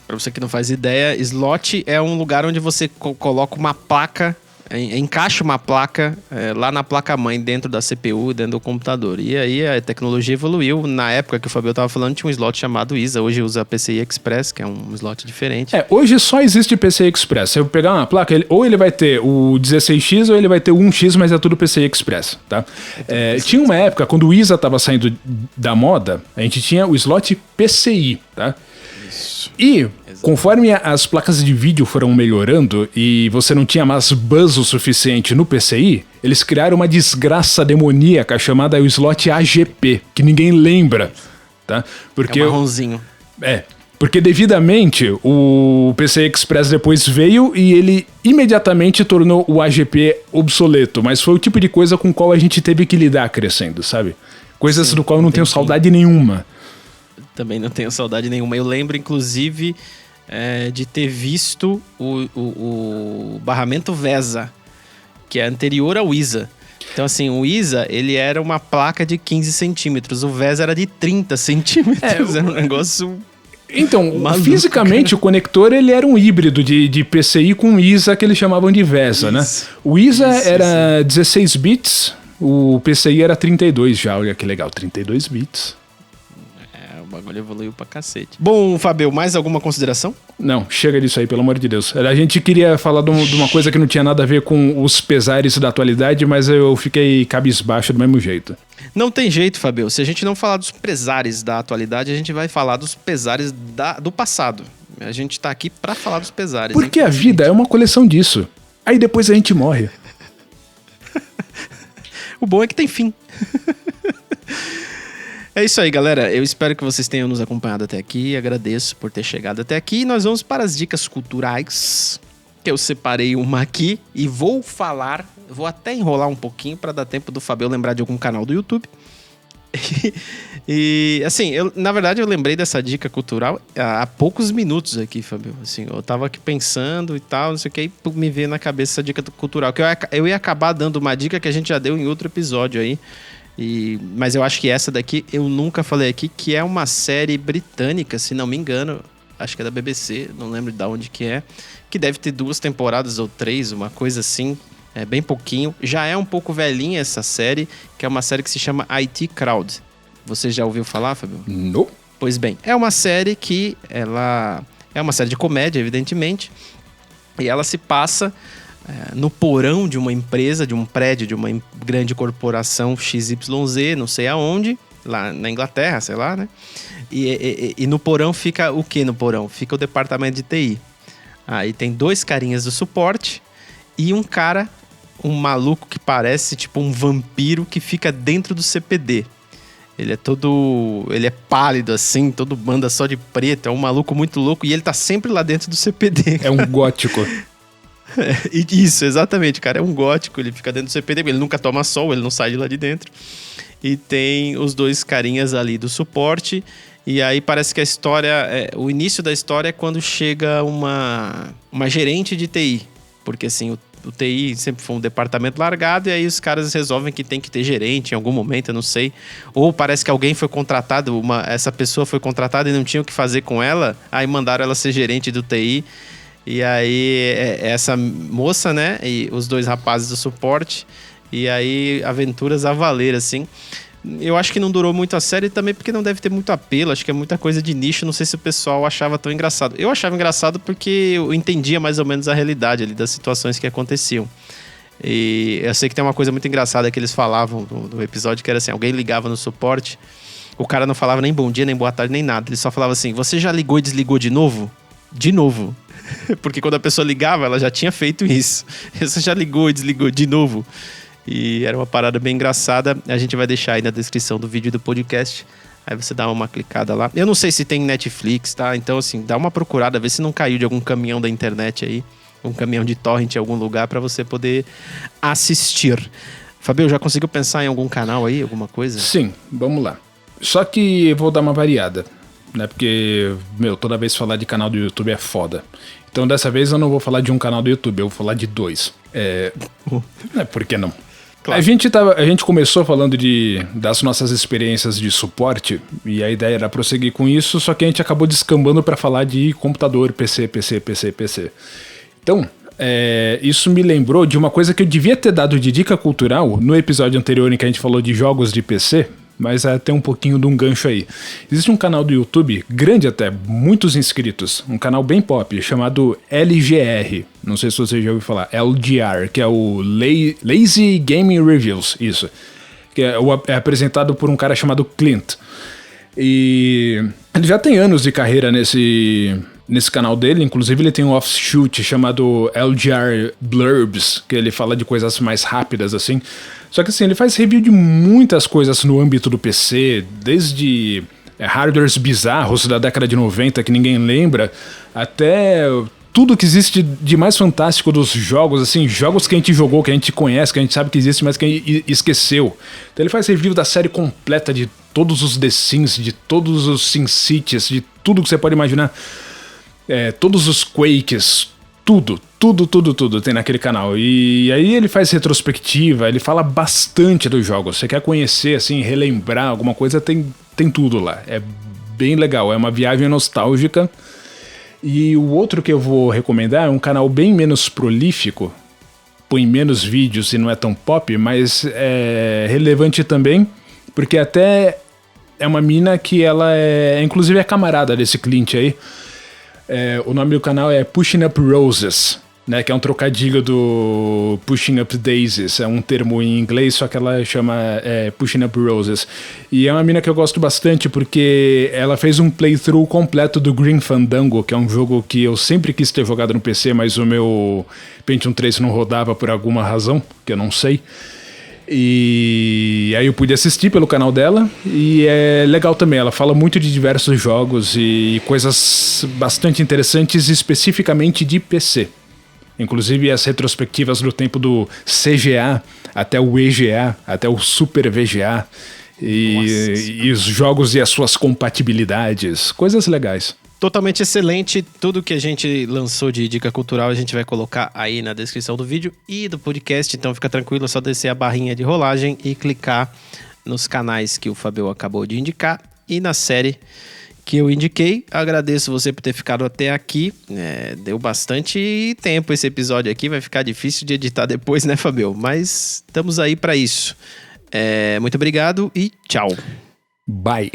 Pra você que não faz ideia, slot é um lugar onde você coloca uma placa... encaixa uma placa lá na placa-mãe dentro da CPU, dentro do computador. E aí a tecnologia evoluiu. Na época que o Fabio estava falando, tinha um slot chamado ISA. Hoje usa PCI Express, que é um slot diferente. Hoje só existe PCI Express. Se eu pegar uma placa, ou ele vai ter o 16X ou ele vai ter o 1X, mas é tudo PCI Express, tá? Tinha uma época, quando o ISA estava saindo da moda, a gente tinha o slot PCI, tá? Isso. E conforme as placas de vídeo foram melhorando e você não tinha mais buzz o suficiente no PCI, eles criaram uma desgraça demoníaca chamada o slot AGP, que ninguém lembra, tá? Porque marronzinho. Porque devidamente o PCI Express depois veio e ele imediatamente tornou o AGP obsoleto, mas foi o tipo de coisa com qual a gente teve que lidar crescendo, sabe? Coisas do qual eu não tenho saudade nenhuma. Também não tenho saudade nenhuma. Eu lembro, inclusive, de ter visto o barramento VESA, que é anterior ao ISA. Então, assim, o ISA, ele era uma placa de 15 centímetros. O VESA era de 30 centímetros. Era um negócio... Então, maluco, fisicamente, cara. O conector ele era um híbrido de PCI com ISA, que eles chamavam de VESA, né? O ISA era 16 bits, o PCI era 32 já. Olha que legal, 32 bits. O bagulho evoluiu pra cacete. Bom, Fabio, mais alguma consideração? Não, chega disso aí, pelo amor de Deus. A gente queria falar de uma coisa que não tinha nada a ver com os pesares da atualidade, mas eu fiquei cabisbaixo do mesmo jeito. Não tem jeito, Fabio. Se a gente não falar dos pesares da atualidade, a gente vai falar dos pesares do passado. A gente tá aqui pra falar dos pesares. Porque a vida é uma coleção disso. Aí depois a gente morre. O bom é que tem fim. É isso aí, galera. Eu espero que vocês tenham nos acompanhado até aqui. Agradeço por ter chegado até aqui. E nós vamos para as dicas culturais, que eu separei uma aqui e vou até enrolar um pouquinho para dar tempo do Fabio lembrar de algum canal do YouTube. E assim, na verdade eu lembrei dessa dica cultural há poucos minutos aqui, Fabio. Assim, eu tava aqui pensando e tal, não sei o que, e me veio na cabeça essa dica cultural, que eu ia acabar dando uma dica que a gente já deu em outro episódio aí. Mas eu acho que essa daqui eu nunca falei aqui, que é uma série britânica, se não me engano, acho que é da BBC, não lembro de onde que é, que deve ter 2 temporadas ou 3, uma coisa assim, bem pouquinho. Já é um pouco velhinha essa série, que é uma série que se chama IT Crowd. Você já ouviu falar, Fabio? Não. Pois bem, é uma série que ela é uma série de comédia, evidentemente, e ela se passa no porão de uma empresa, de um prédio, de uma grande corporação XYZ, não sei aonde, lá na Inglaterra, sei lá, né? E no porão fica o que no porão? Fica o departamento de TI. Aí tem 2 carinhas do suporte e um cara um maluco que parece tipo um vampiro que fica dentro do CPD. Ele é pálido assim, todo anda só de preto, é um maluco muito louco e ele tá sempre lá dentro do CPD. É um gótico. Isso, exatamente, cara, é um gótico, ele fica dentro do CPD, ele nunca toma sol, ele não sai de lá de dentro. E tem os dois carinhas ali do suporte, e aí parece que a história, o início da história é quando chega uma gerente de TI, porque assim, o TI sempre foi um departamento largado, e aí os caras resolvem que tem que ter gerente em algum momento, eu não sei. Ou parece que alguém foi contratado, essa pessoa foi contratada e não tinha o que fazer com ela, aí mandaram ela ser gerente do TI. E aí, essa moça, né, e os dois rapazes do suporte, e aí, aventuras a valer, assim. Eu acho que não durou muito a série também porque não deve ter muito apelo, acho que é muita coisa de nicho, não sei se o pessoal achava tão engraçado. Eu achava engraçado porque eu entendia mais ou menos a realidade ali das situações que aconteciam. E eu sei que tem uma coisa muito engraçada que eles falavam do episódio, que era assim, alguém ligava no suporte, o cara não falava nem bom dia, nem boa tarde, nem nada, ele só falava assim, você já ligou e desligou de novo? De novo. Porque quando a pessoa ligava, ela já tinha feito isso. Você já ligou e desligou de novo. E era uma parada bem engraçada. A gente vai deixar aí na descrição do vídeo do podcast. Aí você dá uma clicada lá. Eu não sei se tem Netflix, tá? Então, assim, dá uma procurada, vê se não caiu de algum caminhão da internet aí. Um caminhão de torrent em algum lugar pra você poder assistir. Fabio, já conseguiu pensar em algum canal aí? Alguma coisa? Sim, vamos lá. Só que eu vou dar uma variada. Né? Porque, toda vez falar de canal do YouTube é foda. Então dessa vez eu não vou falar de um canal do YouTube, eu vou falar de dois. Por que não? Claro. A gente começou falando das nossas experiências de suporte, e a ideia era prosseguir com isso, só que a gente acabou descambando para falar de computador, PC. Então, isso me lembrou de uma coisa que eu devia ter dado de dica cultural no episódio anterior em que a gente falou de jogos de PC, mas tem um pouquinho de um gancho aí. Existe um canal do YouTube, grande até, muitos inscritos, um canal bem pop, chamado LGR, não sei se você já ouviu falar, LGR, que é o Lazy Gaming Reviews, isso, que é apresentado por um cara chamado Clint. E ele já tem anos de carreira nesse canal dele, inclusive ele tem um offshoot chamado LGR Blurbs, que ele fala de coisas mais rápidas, assim. Só que assim, ele faz review de muitas coisas no âmbito do PC, desde hardwares bizarros da década de 90 que ninguém lembra, até tudo que existe de mais fantástico dos jogos, assim, jogos que a gente jogou, que a gente conhece, que a gente sabe que existe, mas que a gente esqueceu. Então ele faz review da série completa de todos os The Sims, de todos os SimCities, de tudo que você pode imaginar. Todos os Quakes, tudo tem naquele canal. E aí ele faz retrospectiva, ele fala bastante dos jogos. Você quer conhecer, assim, relembrar alguma coisa, tem tudo lá. É bem legal, é uma viagem nostálgica. E o outro que eu vou recomendar é um canal bem menos prolífico, põe menos vídeos e não é tão pop, mas é relevante também, porque até é uma mina que ela inclusive é camarada desse Clint aí. O nome do canal é Pushing Up Roses, né, que é um trocadilho do Pushing Up Daisies, é um termo em inglês, só que ela chama Pushing Up Roses. E é uma mina que eu gosto bastante porque ela fez um playthrough completo do Grim Fandango, que é um jogo que eu sempre quis ter jogado no PC, mas o meu Pentium 3 não rodava por alguma razão, que eu não sei. E aí eu pude assistir pelo canal dela, e é legal também, ela fala muito de diversos jogos e coisas bastante interessantes, especificamente de PC. Inclusive as retrospectivas do tempo do CGA até o EGA, até o Super VGA, e os jogos e as suas compatibilidades, coisas legais. Totalmente excelente, tudo que a gente lançou de dica cultural a gente vai colocar aí na descrição do vídeo e do podcast, então fica tranquilo, é só descer a barrinha de rolagem e clicar nos canais que o Fabio acabou de indicar e na série que eu indiquei. Agradeço você por ter ficado até aqui, deu bastante tempo esse episódio aqui, vai ficar difícil de editar depois, né, Fabio? Mas estamos aí para isso. Muito obrigado e tchau. Bye.